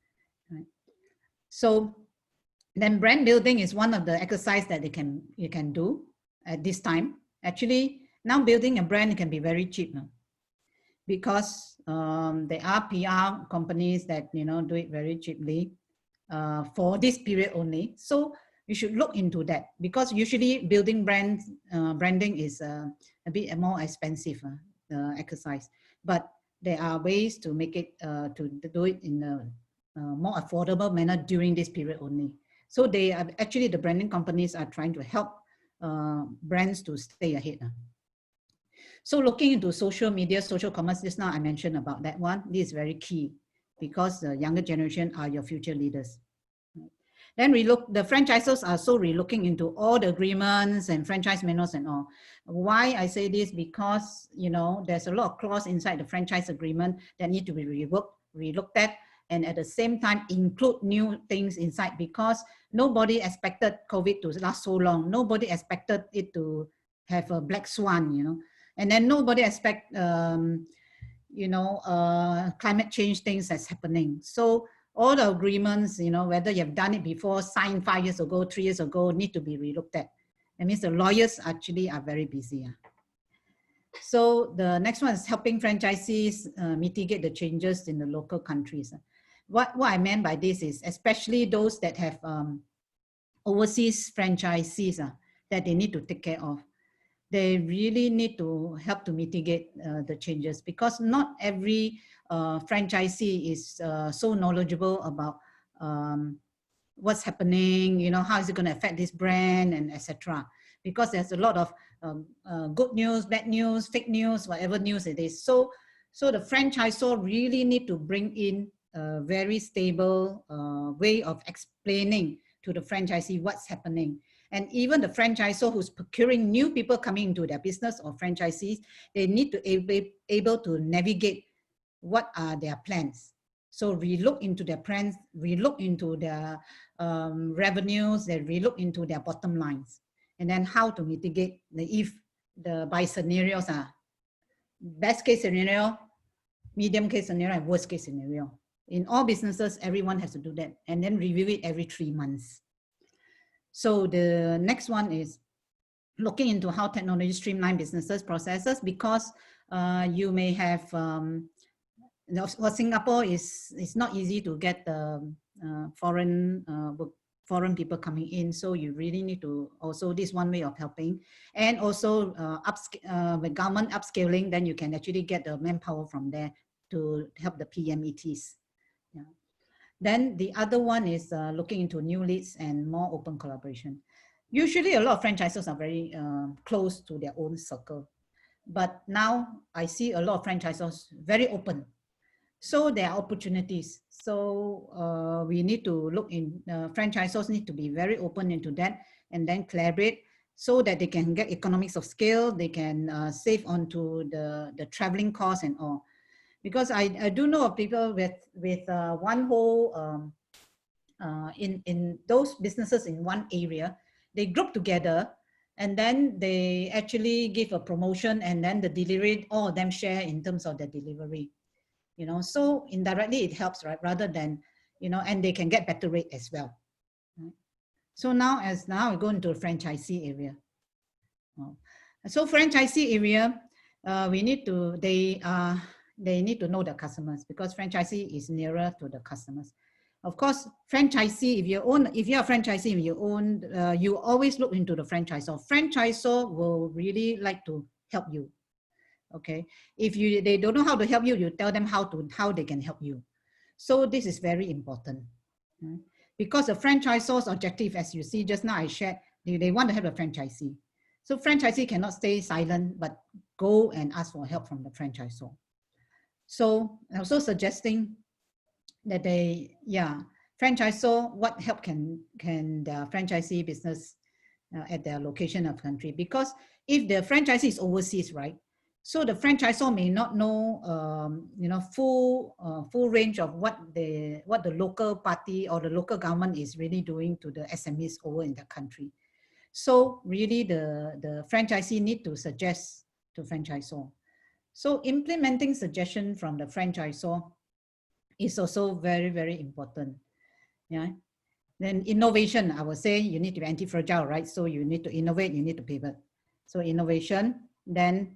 Right? So then brand building is one of the exercises that you can do at this time. Actually, now building a brand can be very cheap now, because there are PR companies that do it very cheaply for this period only. So you should look into that, because usually building branding is a bit more expensive exercise. But there are ways to make it to do it in a more affordable manner during this period only. So they are actually, the branding companies are trying to help brands to stay ahead. So looking into social media, social commerce, just now I mentioned about that one. This is very key, because the younger generation are your future leaders. Then the franchisors are so relooking into all the agreements and franchise manuals and all. Why I say this? Because there's a lot of clause inside the franchise agreement that need to be relooked at, and at the same time include new things inside, because nobody expected COVID to last so long. Nobody expected it to have a black swan, and then nobody expect climate change things that's happening. So all the agreements, whether you have done it before, signed 5 years ago, 3 years ago, need to be relooked at. That means the lawyers actually are very busy. So the next one is helping franchisees mitigate the changes in the local countries. What I meant by this is, especially those that have overseas franchisees that they need to take care of. They really need to help to mitigate the changes, because not every franchisee is so knowledgeable about what's happening, how is it going to affect this brand, and etc. Because there's a lot of good news, bad news, fake news, whatever news it is. So the franchisor really need to bring in a very stable way of explaining to the franchisee what's happening. And even the franchisor who's procuring new people coming into their business or franchisees, they need to be able to navigate what are their plans. So we look into their plans, we look into their revenues, we look into their bottom lines, and then how to mitigate by scenarios are best case scenario, medium case scenario, and worst case scenario. In all businesses, everyone has to do that, and then review it every 3 months. So the next one is looking into how technology streamline businesses processes, because you may have, for Singapore, it's not easy to get the foreign people coming in. So you really need to also, this one way of helping. And also the government upscaling, then you can actually get the manpower from there to help the PMETs. Yeah. Then the other one is looking into new leads and more open collaboration. Usually a lot of franchisors are very close to their own circle. But now I see a lot of franchisors very open. So there are opportunities. So we need to look in, franchisors need to be very open into that and then collaborate so that they can get economics of scale, they can save onto the traveling costs and all. Because I do know of people with one whole, in those businesses in one area, they group together and then they actually give a promotion and then the delivery, all of them share in terms of the delivery. You know, so indirectly it helps, right? Rather than, you know, and they can get better rate as well. Right? So now we go into the franchisee area. So franchisee area, we need to, they need to know the customers because franchisee is nearer to the customers. Of course, franchisee, if you are a franchisee, you always look into the franchisor. Franchisor will really like to help you. Okay, if they don't know how to help you, you tell them how they can help you. So this is very important, right? Because the franchisor's objective, as you see just now I shared, they want to help the franchisee. So franchisee cannot stay silent, but go and ask for help from the franchisor. So also suggesting that franchisor, what help can the franchisee business at their location of country? Because if the franchisee is overseas, right? So the franchisor may not know, you know, full range of what the local party or the local government is really doing to the SMEs over in the country. So really the franchisee need to suggest to franchisor. So implementing suggestion from the franchisor is also very, very important. Yeah. Then innovation, I would say you need to be anti-fragile, right? So you need to innovate, you need to pivot. So innovation, then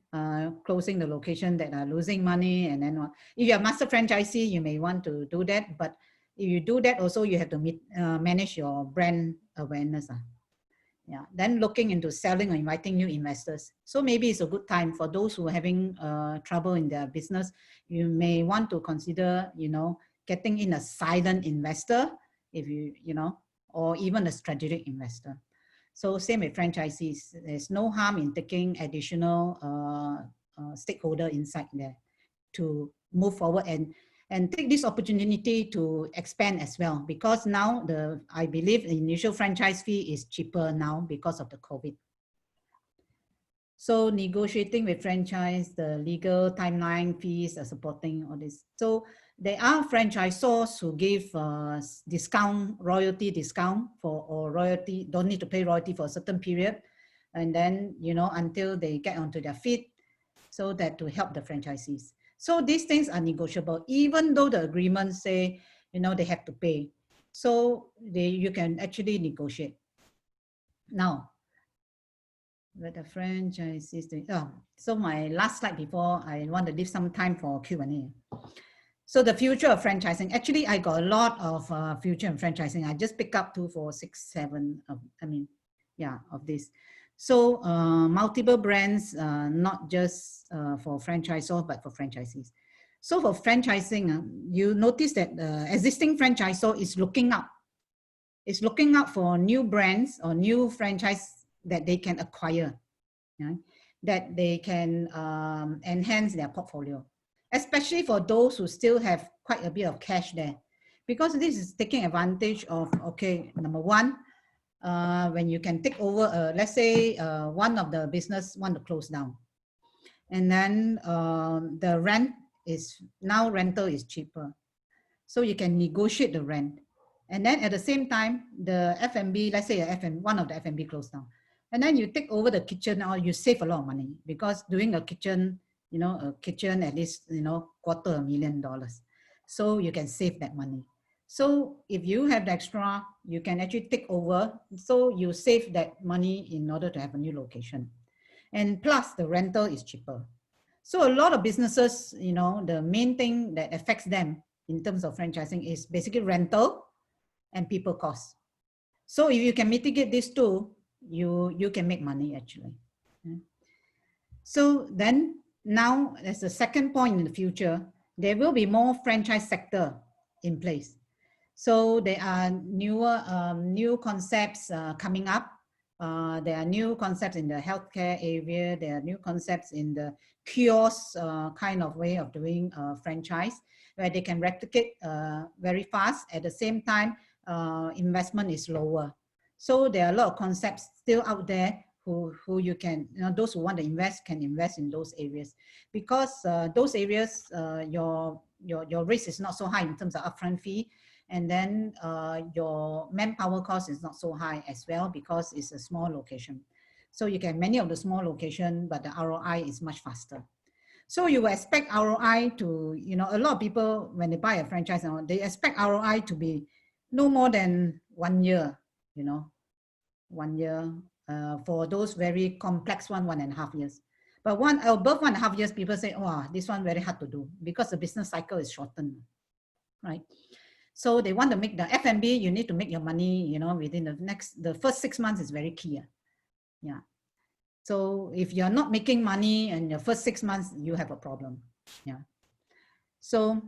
closing the location that are losing money, and then if you're a master franchisee, you may want to do that. But if you do that, also you have to manage your brand awareness. Yeah. Then looking into selling or inviting new investors. So maybe it's a good time for those who are having trouble in their business. You may want to consider, you know, getting in a silent investor, if you know, or even a strategic investor. So same with franchisees. There's no harm in taking additional stakeholder inside there to move forward and take this opportunity to expand as well, because now I believe the initial franchise fee is cheaper now because of the COVID. So negotiating with franchise, the legal timeline fees are supporting all this. So there are franchisors who give royalty discount or royalty, don't need to pay royalty for a certain period. And then, you know, until they get onto their feet, so that to help the franchisees. So these things are negotiable, even though the agreements say, you know, they have to pay. So you can actually negotiate. Now, with the franchisees, so my last slide before I want to leave some time for Q&A. So the future of franchising, actually I got a lot of future in franchising. I just pick up 2, 4, 6, 7 of, of this. So multiple brands, not just for franchisors, but for franchisees. So for franchising, you notice that the existing franchisor is looking out for new brands or new franchise that they can acquire, that they can enhance their portfolio, especially for those who still have quite a bit of cash there. Because this is taking advantage of, okay, number one, when you can take over, let's say one of the business want to close down. And then the rent is, now rental is cheaper. So you can negotiate the rent. And then at the same time, the F&B, let's say one of the F&B closed down. And then you take over the kitchen, or you save a lot of money, because doing a kitchen, at least, $250,000. So you can save that money. So if you have the extra, you can actually take over. So you save that money in order to have a new location. And plus the rental is cheaper. So a lot of businesses, the main thing that affects them in terms of franchising is basically rental and people costs. So if you can mitigate these two, you can make money actually. So then now as the second point in the future, there will be more franchise sector in place. So there are new concepts coming up. There are new concepts in the healthcare area. There are new concepts in the kiosk kind of way of doing franchise, where they can replicate very fast. At the same time, investment is lower. So there are a lot of concepts still out there who you can, those who want to invest can invest in those areas, because those areas, your risk is not so high in terms of upfront fee. And then your manpower cost is not so high as well, because it's a small location. So you get many of the small location, but the ROI is much faster. So you expect ROI to, a lot of people, when they buy a franchise, they expect ROI to be no more than 1 year, 1 year. For those very complex 1.5 years. But above 1.5 years, people say, oh, this one very hard to do, because the business cycle is shortened, right? So they want to make the F&B, you need to make your money, within the first 6 months is very key. Yeah. So if you're not making money in the first 6 months, you have a problem. Yeah. So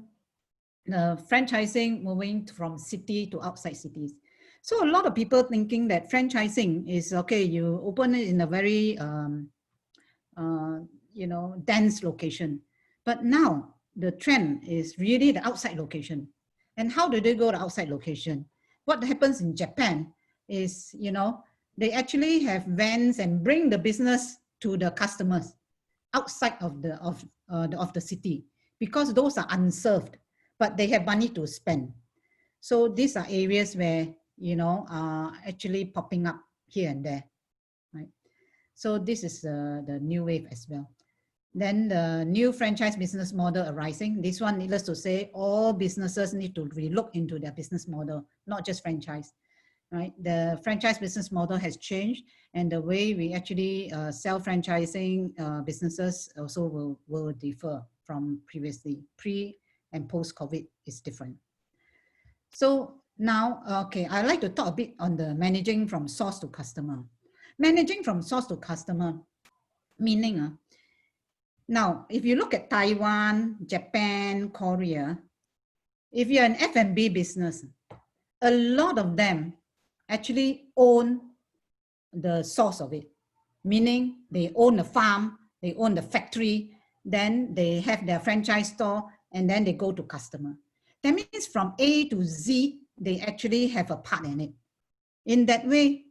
the franchising moving from city to outside cities. So a lot of people thinking that franchising is okay, you open it in a very, dense location. But now the trend is really the outside location. And how do they go to outside location? What happens in Japan is, they actually have vans and bring the business to the customers outside of the city, because those are unserved, but they have money to spend. So these are areas where, are actually popping up here and there, right? So this is the new wave as well. Then the new franchise business model arising. This one, needless to say, all businesses need to relook into their business model, not just franchise, right? The franchise business model has changed, and the way we actually sell franchising businesses also will differ from previously. Pre and post-COVID is different. So now, okay, I'd like to talk a bit on the managing from source to customer. Managing from source to customer, meaning, now, if you look at Taiwan, Japan, Korea, if you're an F&B business, a lot of them actually own the source of it, meaning they own the farm, they own the factory, then they have their franchise store, and then they go to customer. That means from A to Z, they actually have a part in it. In that way,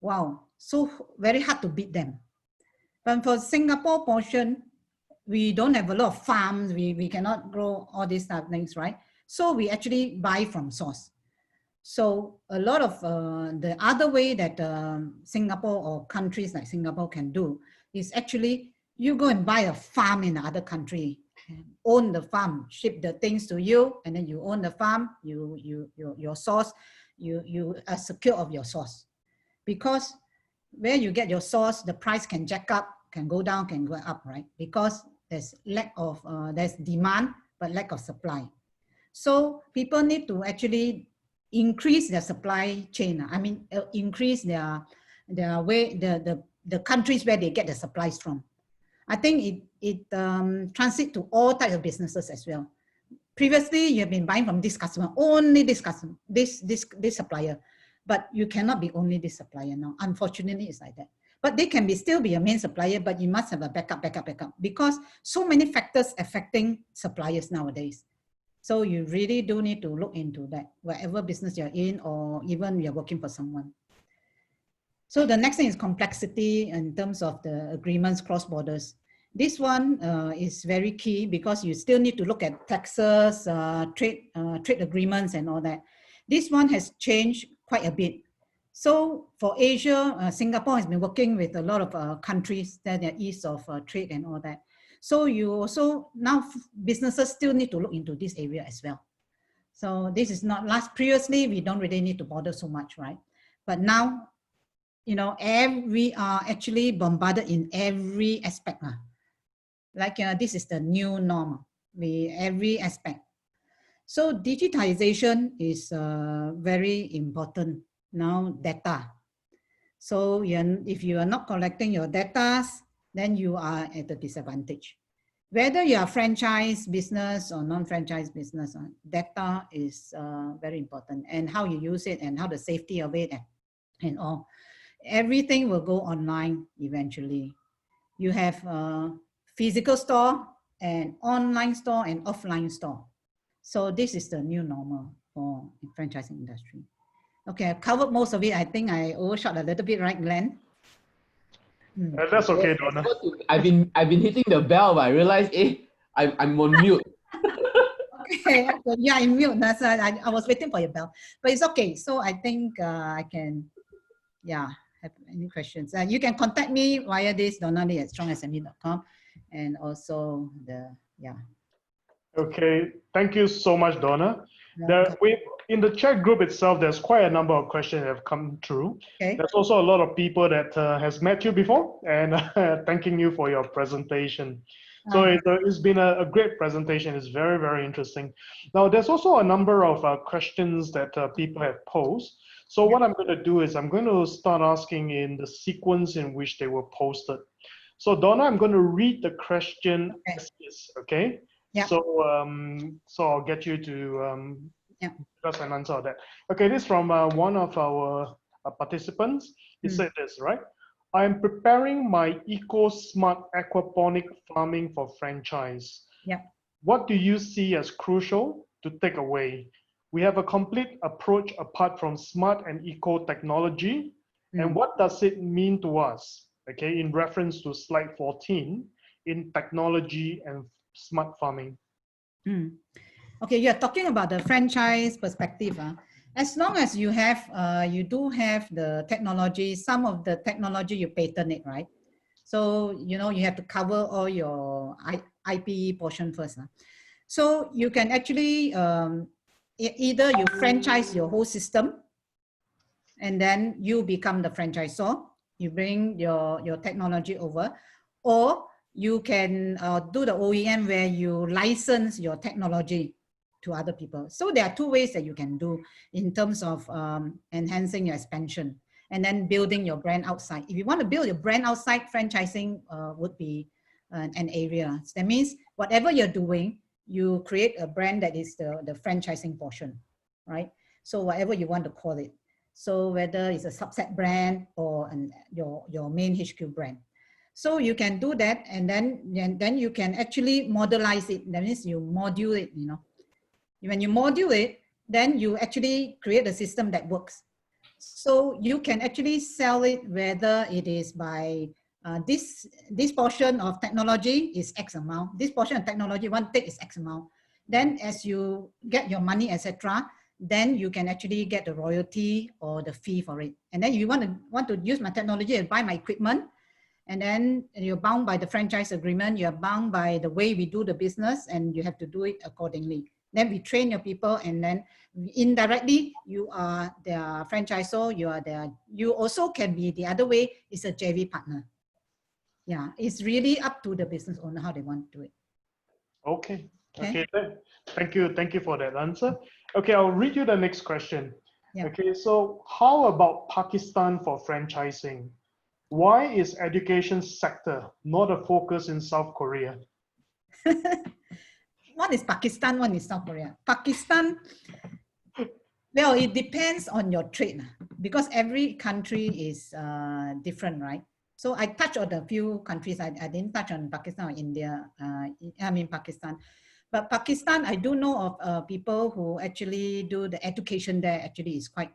wow, so very hard to beat them. But for Singapore portion, we don't have a lot of farms, we cannot grow all these type of things, right? So we actually buy from source. So a lot of the other way that Singapore or countries like Singapore can do is actually you go and buy a farm in another country, own the farm, ship the things to you, and then you own the farm, your source, you are secure of your source. Because where you get your source, the price can jack up, can go down, can go up, right? Because there's lack of, there's demand, but lack of supply. So people need to actually increase their supply chain. I mean, increase their way, the countries where they get the supplies from. I think it translates to all types of businesses as well. Previously, you have been buying from this customer, only this customer, this supplier, but you cannot be only this supplier now. Unfortunately, it's like that. But they can still be a main supplier, but you must have a backup, because so many factors affecting suppliers nowadays. So you really do need to look into that, whatever business you're in, or even you're working for someone. So the next thing is complexity in terms of the agreements cross borders. This one is very key, because you still need to look at taxes, trade agreements and all that. This one has changed quite a bit. So for Asia, Singapore has been working with a lot of countries that are east of trade and all that. So you also, now businesses still need to look into this area as well. So this is not previously, we don't really need to bother so much, right? But now, we are actually bombarded in every aspect. Like this is the new norm, every aspect. So digitization is very important now, data. So if you are not collecting your data, then you are at a disadvantage. whether you are franchise business or non-franchise business, data is very important, and how you use it and how the safety of it and all. Everything will go online eventually. You have a physical store and online store and offline store. So this is the new normal for the franchising industry. Okay, I've covered most of it. I think I overshot a little bit, right, Glenn? That's okay, Donna. I've been hitting the bell, but I realized, I'm on mute. Okay, yeah, in mute. That's I was waiting for your bell, but it's okay. So I think I can, yeah. Have any questions? You can contact me via this donna@strongsme.com, and also Okay, thank you so much, Donna. Welcome. In the chat group itself, there's quite a number of questions that have come through. Okay. There's also a lot of people that has met you before and thanking you for your presentation. So it's been a great presentation. It's very, very interesting. Now, there's also a number of questions that people have posed. So what I'm going to do is I'm going to start asking in the sequence in which they were posted. So Donna, I'm going to read the question as is, okay? Yeah. So I'll get you to discuss and answer that. Okay, this is from one of our participants. He said this, right? I am preparing my eco-smart aquaponic farming for franchise. Yeah. What do you see as crucial to take away? We have a complete approach apart from smart and eco technology. And what does it mean to us? Okay, in reference to slide 14, in technology and smart farming. Okay, you're talking about the franchise perspective. As long as you have, you do have the technology, some of the technology you patent it, right? So, you know, you have to cover all your IP portion first. So you can actually, either you franchise your whole system and then you become the franchisor, you bring your technology over, or you can do the OEM where you license your technology to other people. So there are two ways that you can do in terms of enhancing your expansion and then building your brand outside. If you want to build your brand outside, franchising would be an area. So that means whatever you're doing, you create a brand that is the franchising portion, right? So whatever you want to call it. So whether it's a subset brand or your main HQ brand. So you can do that, and then you can actually modelize it. That means you module it, you know. When you module it, then you actually create a system that works. So you can actually sell it whether it is by this portion of technology is X amount. This portion of technology one take is X amount. Then as you get your money, etc., then you can actually get the royalty or the fee for it. And then you want to use my technology and buy my equipment. And then you're bound by the franchise agreement. You're bound by the way we do the business, and you have to do it accordingly. Then we train your people, and then indirectly you are their franchisor. You also can be the other way, is a JV partner. Yeah, it's really up to the business owner how they want to do it. Okay. Okay. Thank you for that answer. Okay, I'll read you the next question. Yeah. Okay, so how about Pakistan for franchising? Why is education sector not a focus in South Korea? One is Pakistan, one is South Korea. Pakistan, well, it depends on your trade because every country is different, right? So I touched on a few countries. I didn't touch on Pakistan or India. I mean Pakistan. But Pakistan, I do know of people who actually do the education there. Actually, is quite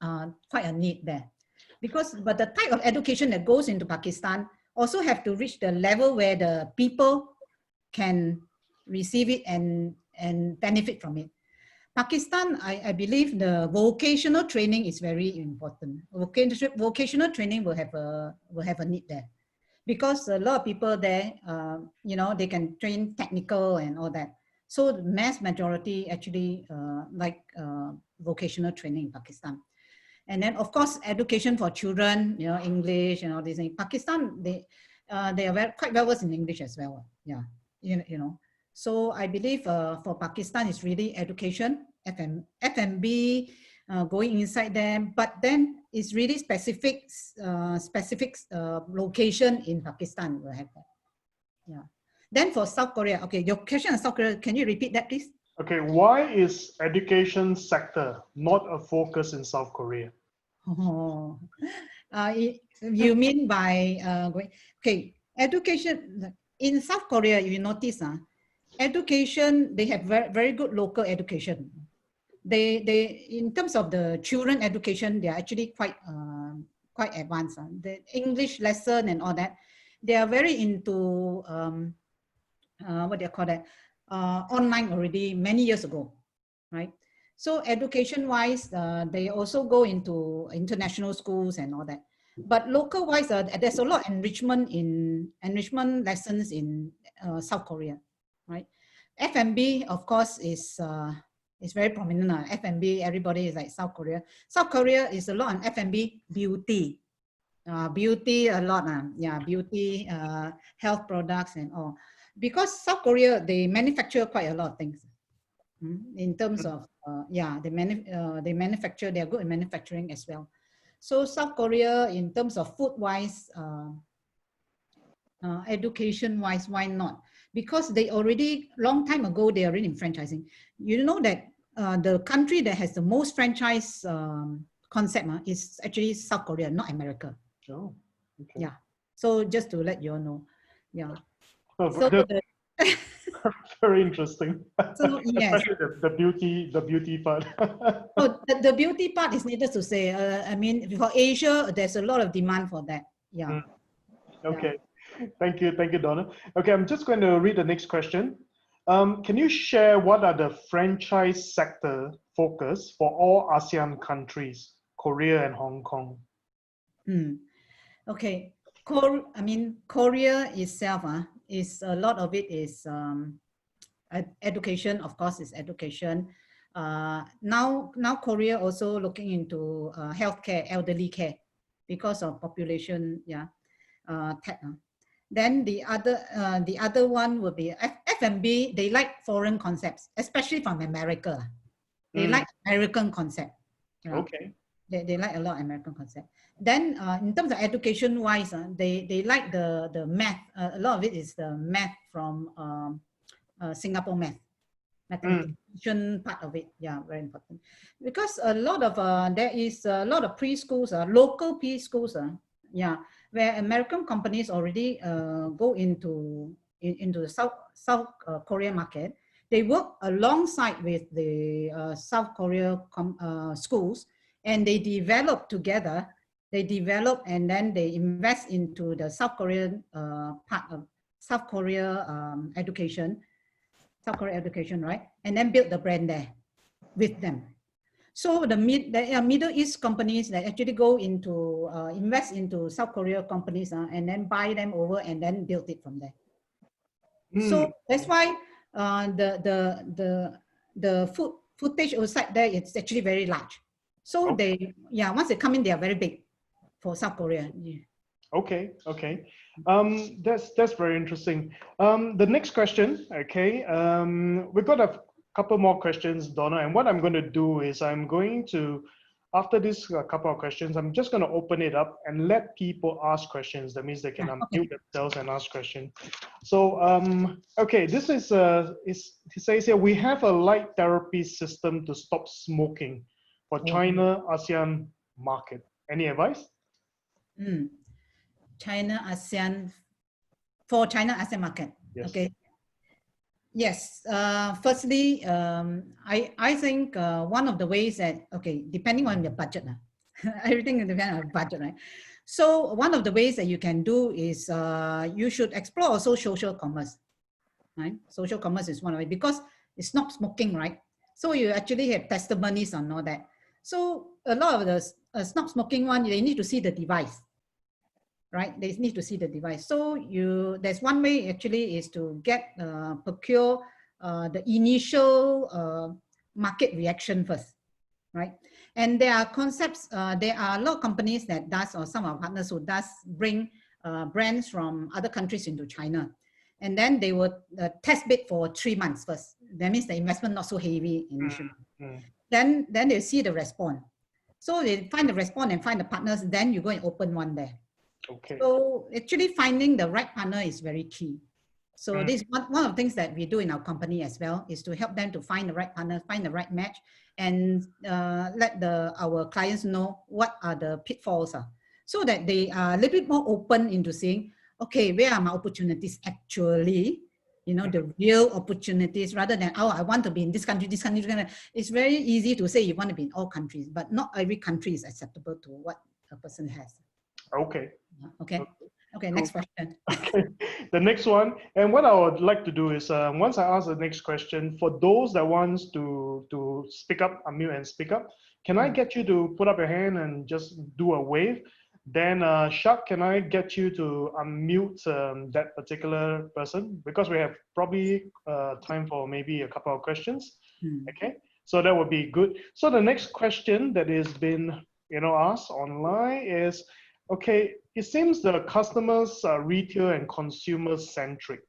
a need there. But the type of education that goes into Pakistan also have to reach the level where the people can receive it and benefit from it. Pakistan, I believe the vocational training is very important. Vocational training will have a need there, because a lot of people there, you know, they can train technical and all that. So the mass majority actually like vocational training in Pakistan. And then, of course, education for children, you know, English and all these things. Pakistan, they are quite well versed in English as well. Yeah, you know. So I believe for Pakistan, it's really education, F&B, going inside them. But then it's really specific location in Pakistan will have that. Yeah. Then for South Korea, okay, your question on South Korea, can you repeat that, please? Okay, why is education sector not a focus in South Korea? Oh, you mean by okay, education in South Korea? You notice, education, they have very, very good local education. They in terms of the children education, they are actually quite advanced. The English lesson and all that, they are very into what do you call that? Online already many years ago, right? So education-wise, they also go into international schools and all that. But local-wise, there's a lot of enrichment lessons in South Korea, right? F&B, of course, is very prominent. F&B, everybody is like South Korea. South Korea is a lot on F&B, beauty. Beauty a lot, yeah, beauty, health products and all. Because South Korea, they manufacture quite a lot of things. In terms of, yeah, they manufacture, they are good in manufacturing as well. So South Korea, in terms of food-wise, education-wise, why not? Because they already, long time ago, they are already in franchising. You know that the country that has the most franchise concept is actually South Korea, not America. Oh, okay. Yeah. So just to let you all know, yeah. Oh, So very interesting. So yes, especially the beauty part. oh, the beauty part is needless to say. I mean, for Asia, there's a lot of demand for that. Yeah. Okay. Yeah. Thank you, Donna. Okay, I'm just going to read the next question. Can you share what are the franchise sector focus for all ASEAN countries, Korea and Hong Kong? Okay, I mean, Korea itself is a lot of it is education. Of course, is education. Now Korea also looking into healthcare, elderly care, because of population. Yeah. Then the other one would be F&B. They like foreign concepts, especially from America. They like American concept. You know? Okay. They like a lot of American concept. Then in terms of education wise, they like the math. A lot of it is the math from Singapore math. Mathematician part of it, yeah, very important. Because a lot of there is a lot of preschools, local preschools, yeah, where American companies already go into the South Korea market. They work alongside with the South Korea schools, and they develop together. They develop and then they invest into the South Korean part of South Korea education. South Korea education, right? And then build the brand there with them. So the Middle East companies that actually go into invest into South Korea companies and then buy them over and then build it from there. So that's why the footage outside there is actually very large. So they, yeah, once they come in, they are very big for South Korea. Yeah. Okay. That's very interesting. The next question, okay, we've got a couple more questions, Donna, and what I'm going to do is I'm going to, after this couple of questions, I'm just going to open it up and let people ask questions. That means they can unmute themselves and ask questions. So, okay, this is, it says here, we have a light therapy system to stop smoking for China ASEAN market. Any advice? China ASEAN, for China ASEAN market. Yes. Okay. Yes. Firstly, I think one of the ways that, okay, depending on your budget, everything depends on budget, right? So one of the ways that you can do is you should explore also social commerce, right? Social commerce is one of it because it's not smoking, right? So you actually have testimonies on all that. So a lot of the stop smoking one, they need to see the device. Right, they need to see the device. So there's one way actually is to procure the initial market reaction first, right? And there are concepts. There are a lot of companies that does, or some of our partners who does bring brands from other countries into China, and then they would test bid for 3 months first. That means the investment not so heavy initially. Then they see the response. So they find the response and find the partners. Then you go and open one there. Okay. So actually finding the right partner is very key. So this is one of the things that we do in our company as well, is to help them to find the right partner, find the right match, and let our clients know what are the pitfalls are, so that they are a little bit more open into saying, okay, where are my opportunities actually? You know, the real opportunities, rather than, oh, I want to be in this country, this country, this country. It's very easy to say you want to be in all countries, but not every country is acceptable to what a person has. Okay. Okay. Okay, next question. Okay, the next one, and what I would like to do is, once I ask the next question, for those that wants to speak up, unmute and speak up, can I get you to put up your hand and just do a wave? Then, Shak, can I get you to unmute that particular person? Because we have probably time for maybe a couple of questions. Okay, so that would be good. So the next question that has been, asked online is, okay, it seems the customers are retail and consumer centric.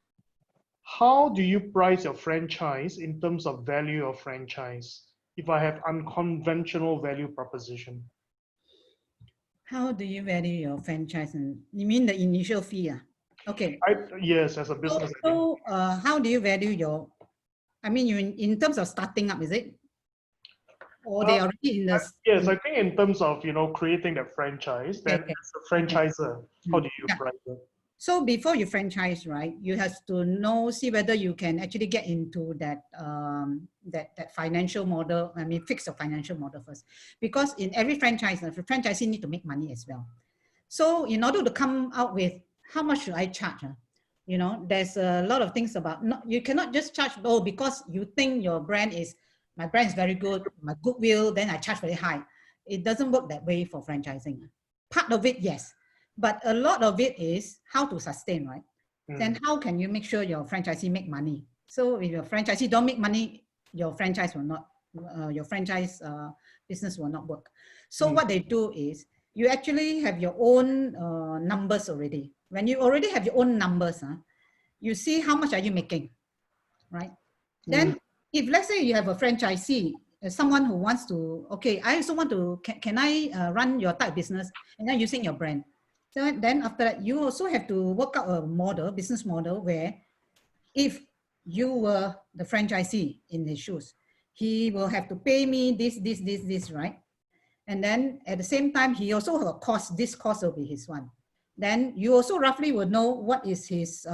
How do you price your franchise in terms of value of franchise if I have unconventional value proposition? How do you value your franchise? You mean the initial fee? Okay. Yes, as a business. So how do you value your, I mean, you in terms of starting up, is it? Or they are already in the... Yes, I think in terms of, creating that franchise, then as a franchisor, how do you price it? So before you franchise, right, you have to see whether you can actually get into that that financial model. I mean, fix the financial model first, because in every franchise, the franchisee need to make money as well. So in order to come out with how much should I charge, there's a lot of things about. You cannot just charge, oh, because you think your brand is, my brand is very good, my goodwill, then I charge very high. It doesn't work that way for franchising. Part of it, yes. But a lot of it is how to sustain, right? Then how can you make sure your franchisee make money? So if your franchisee don't make money, your franchise will not, your franchise business will not work. So what they do is, you actually have your own numbers already. When you already have your own numbers, you see how much are you making, right? Then if let's say you have a franchisee, someone who wants to, okay, I also want to, can I run your type business and then using your brand? So then after that, you also have to work out a model, business model, where if you were the franchisee in his shoes, he will have to pay me this, right? And then at the same time, he also have a cost, this cost will be his one. Then you also roughly will know what is his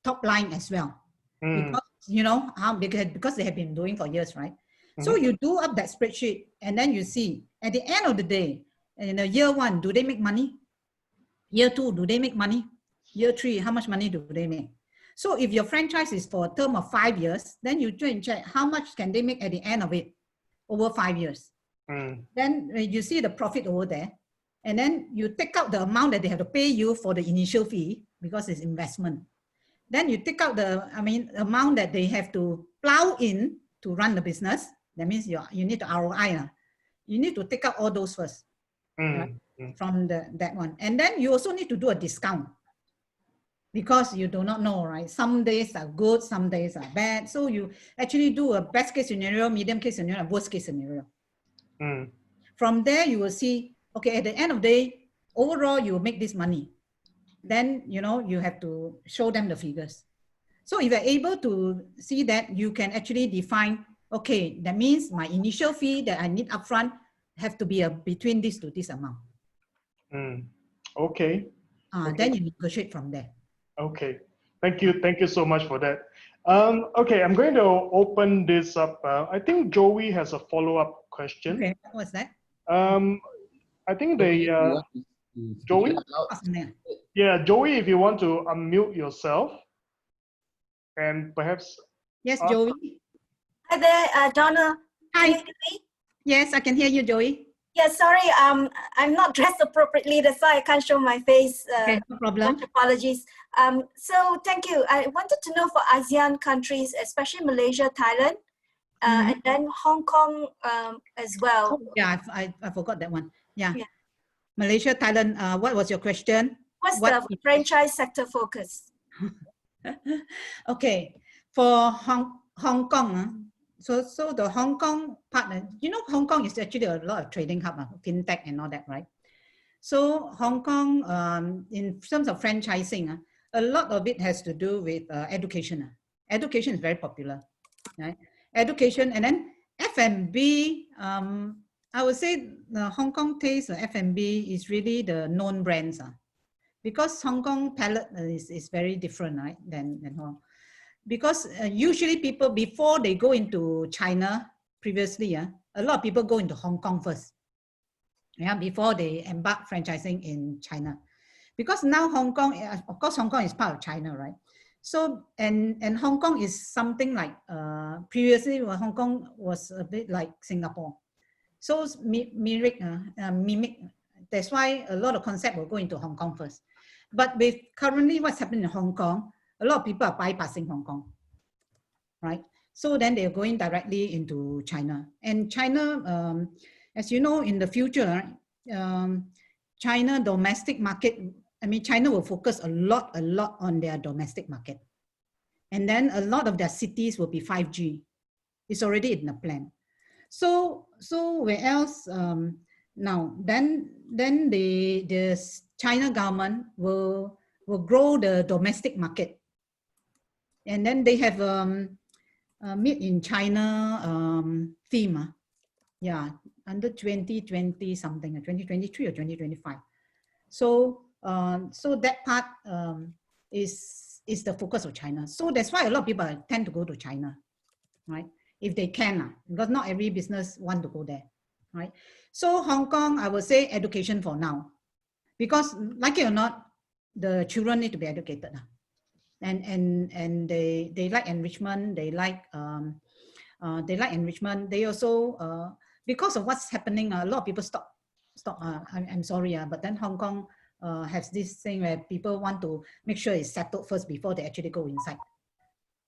top line as well. Because, because they have been doing for years, right? So you do up that spreadsheet and then you see at the end of the day, in year one, do they make money? Year two, do they make money? Year three, how much money do they make? So if your franchise is for a term of 5 years, then you try and check how much can they make at the end of it over 5 years. Then you see the profit over there. And then you take out the amount that they have to pay you for the initial fee because it's investment. Then you take out the, amount that they have to plow in to run the business. That means you need the ROI. You need to take out all those first. Right? From that one. And then you also need to do a discount because you do not know, right? Some days are good, some days are bad. So you actually do a best case scenario, medium case scenario, and worst case scenario. From there, you will see, okay, at the end of the day, overall, you will make this money. Then, you have to show them the figures. So if you're able to see that, you can actually define, okay, that means my initial fee that I need upfront have to be between this to this amount. Okay. Then you negotiate from there. Okay. Thank you so much for that. Okay, I'm going to open this up. I think Joey has a follow-up question. Okay, what's that? I think Joey? Yeah, Joey, if you want to unmute yourself and perhaps... Yes, Joey. Hi there, Donna. Hi. Can you hear me? Yes, I can hear you, Joey. Yeah, sorry, I'm not dressed appropriately, that's why I can't show my face. Okay, no problem. Much apologies. So thank you. I wanted to know for ASEAN countries, especially Malaysia, Thailand, and then Hong Kong as well. Oh, yeah, I forgot that one. Yeah. Malaysia, Thailand, what was your question? What's the franchise sector focus? Okay, for Hong Kong, so the Hong Kong partner, Hong Kong is actually a lot of trading hub, fintech and all that, right? So Hong Kong, in terms of franchising, a lot of it has to do with education. Education is very popular, right? Education, and then F&B. I would say the Hong Kong taste F&B is really the known brands, because Hong Kong palate is very different, right? Than Hong. Because usually people, before they go into China, previously, a lot of people go into Hong Kong first, before they embark franchising in China. Because now Hong Kong, of course, Hong Kong is part of China, right? So, and Hong Kong is something like, previously Hong Kong was a bit like Singapore. So mimic, that's why a lot of concept will go into Hong Kong first. But with currently what's happening in Hong Kong, a lot of people are bypassing Hong Kong, right? So then they're going directly into China. And China, as you know, in the future, China domestic market, China will focus a lot on their domestic market. And then a lot of their cities will be 5G. It's already in the plan. So where else? Now, then the China government will grow the domestic market. And then they have Made in China theme. Yeah, under 2020 something, 2023 or 2025. So so that part is the focus of China. So that's why a lot of people tend to go to China, right? If they can, because not every business want to go there, right? So Hong Kong, I would say education for now, because like it or not, the children need to be educated, and they like enrichment. They like enrichment. They also because of what's happening, a lot of people stop. I'm sorry, but then Hong Kong has this thing where people want to make sure it's settled first before they actually go inside,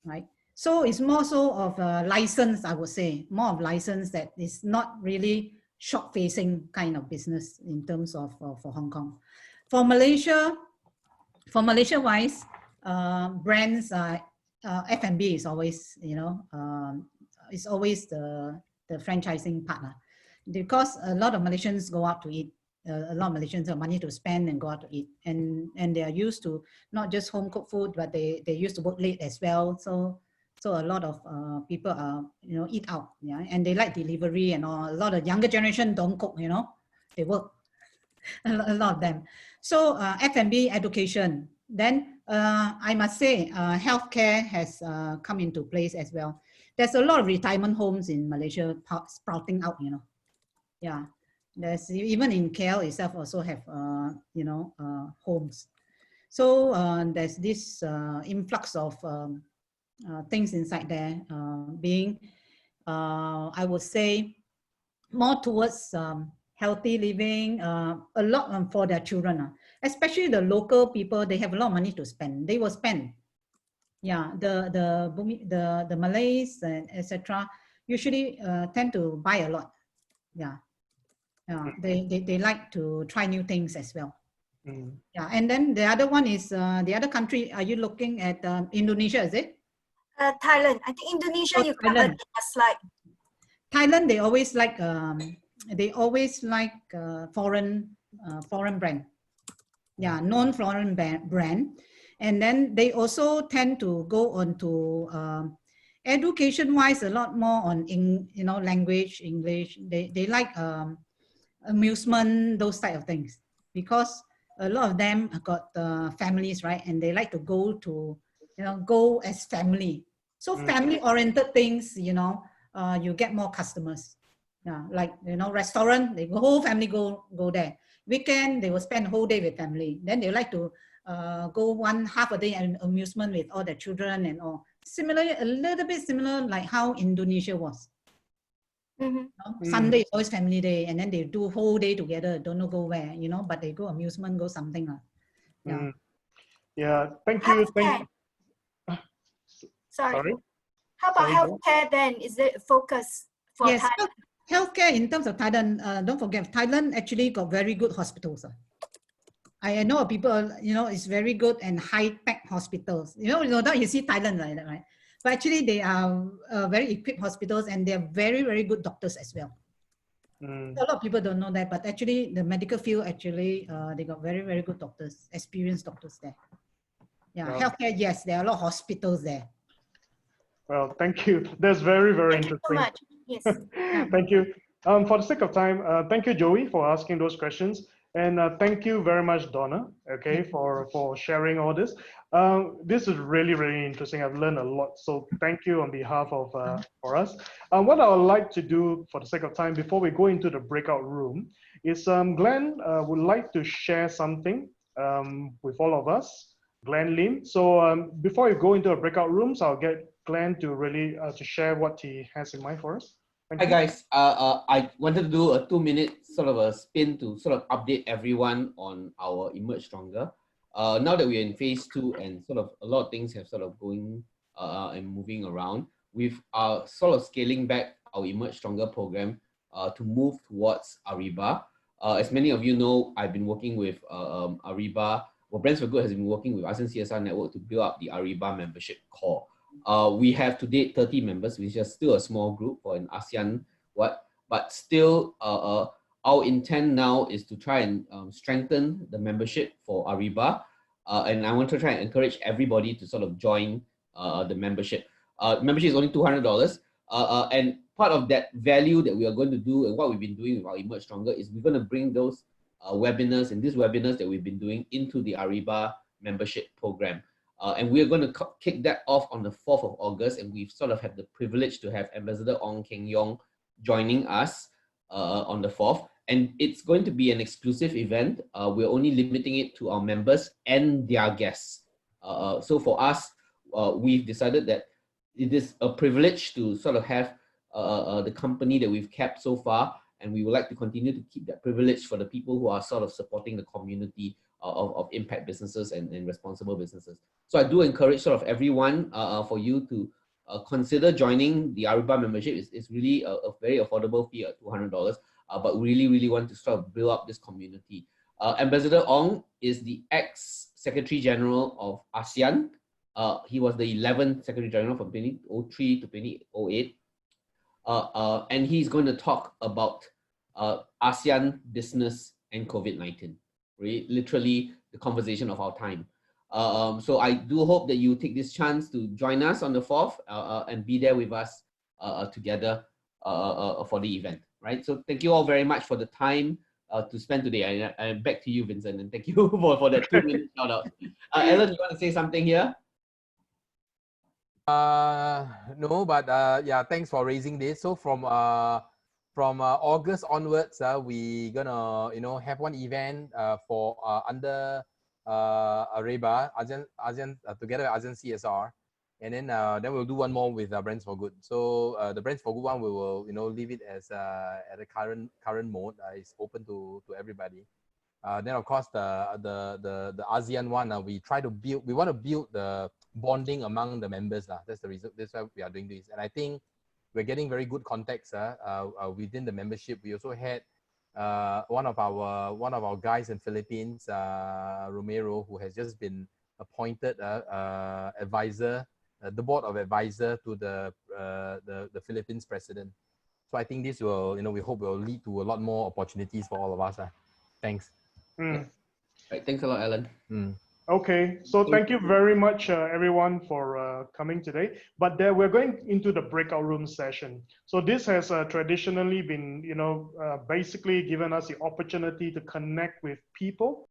right? So it's more so of a license, I would say, more of license that is not really shop-facing kind of business in terms of for Hong Kong. For Malaysia wise, brands, F&B is always, it's always the franchising partner, because a lot of Malaysians go out to eat. A lot of Malaysians have money to spend and go out to eat, and they are used to not just home cooked food, but they used to work late as well. So a lot of people are, eat out, yeah, and they like delivery and all. A lot of younger generation don't cook, they work, a lot of them. So F&B, education. Then I must say healthcare has come into place as well. There's a lot of retirement homes in Malaysia sprouting out, yeah. There's even in KL itself also have, homes. So there's this influx of things inside there, being, I would say, more towards healthy living, a lot for their children, especially the local people. They have a lot of money to spend. They will spend. Yeah, the Malays and etc. usually tend to buy a lot. Yeah, they like to try new things as well. Yeah, and then the other one is the other country. Are you looking at Indonesia? Is it? Thailand. I think Indonesia you covered in a slide. Thailand, they always like foreign brand. Yeah, non-foreign brand. And then they also tend to go on to education-wise a lot more on language, English. They like amusement, those type of things, because a lot of them have got families, right? And they like to go to go as family. So family-oriented things, you get more customers. Yeah, like restaurant, the whole family go there. Weekend they will spend a whole day with family. Then they like to go half a day and amusement with all the children and all. Similarly, a little bit similar like how Indonesia was. Sunday is always family day, and then they do whole day together. Don't know go where, but they go amusement, go something. Yeah. Yeah. Thank you. Sorry. How about healthcare then? Is it a focus for Thailand? Healthcare in terms of Thailand, don't forget, Thailand actually got very good hospitals. I know people, it's very good and high-tech hospitals. You see Thailand like that, right? But actually they are very equipped hospitals, and they're very, very good doctors as well. A lot of people don't know that, but actually the medical field, actually, they got very, very good doctors, experienced doctors there. Yeah, Well, healthcare, yes, there are a lot of hospitals there. well, thank you. That's very, very Thank you so interesting. much. Yes. Thank you. For the sake of time, thank you, Joey, for asking those questions. And thank you very much, Donna, okay, for sharing all this. This is really, really interesting. I've learned a lot. So thank you on behalf of for us. What I would like to do for the sake of time before we go into the breakout room is Glenn would like to share something with all of us, Glenn Lim. So before we go into the breakout rooms, I'll get Glenn to really to share what he has in mind for us. Hi guys, I wanted to do a 2-minute sort of a spin to sort of update everyone on our Emerge Stronger. Now that we're in phase 2 and sort of a lot of things have sort of going and moving around, we've sort of scaling back our Emerge Stronger program to move towards Ariba. As many of you know, I've been working with Ariba. Well, BrandsFor Good has been working with ASEAN CSR Network to build up the Ariba membership core. We have to date 30 members, which is still a small group for an ASEAN but still our intent now is to try and strengthen the membership for Ariba. And I want to try and encourage everybody to sort of join the membership. Membership is only $200. And part of that value that we are going to do and what we've been doing with our Emerge Stronger is we're going to bring those webinars and these webinars that we've been doing into the Ariba membership program. And we are going to kick that off on the 4th of August. And we've sort of had the privilege to have Ambassador Ong Keng Yong joining us on the 4th. And it's going to be an exclusive event. We're only limiting it to our members and their guests. So for us, we've decided that it is a privilege to sort of have the company that we've kept so far. And we would like to continue to keep that privilege for the people who are sort of supporting the community of impact businesses and responsible businesses. So I do encourage sort of everyone for you to consider joining the Ariba membership. It's really a very affordable fee at $200, but we really want to sort of build up this community. Ambassador Ong is the ex-Secretary General of ASEAN. He was the 11th Secretary General from 2003 to 2008. And he's going to talk about ASEAN business and COVID-19. Right? Literally the conversation of our time. So I do hope that you take this chance to join us on the 4th and be there with us together for the event, right? So thank you all very much for the time to spend today. And back to you, Vincent, and thank you for that 2-minute shout out. Alan, you want to say something here? No, but yeah, thanks for raising this. So from August onwards, we gonna have one event for under Ariba ASEAN together with ASEAN CSR, and then we'll do one more with BrandsFor Good. So the BrandsFor Good one we will leave it as at the current mode. It's open to everybody. Then of course the ASEAN one we want to build the bonding among the members. That's the reason. That's why we are doing this, and I think we're getting very good contacts within the membership. We also had one of our guys in Philippines, Romero, who has just been appointed advisor, the board of advisor to the Philippines president. So I think this will, we hope will lead to a lot more opportunities for all of us. Thanks. Right, thanks a lot, Alan. Okay, so thank you very much, everyone, for coming today. But we're going into the breakout room session. So this has traditionally been, basically given us the opportunity to connect with people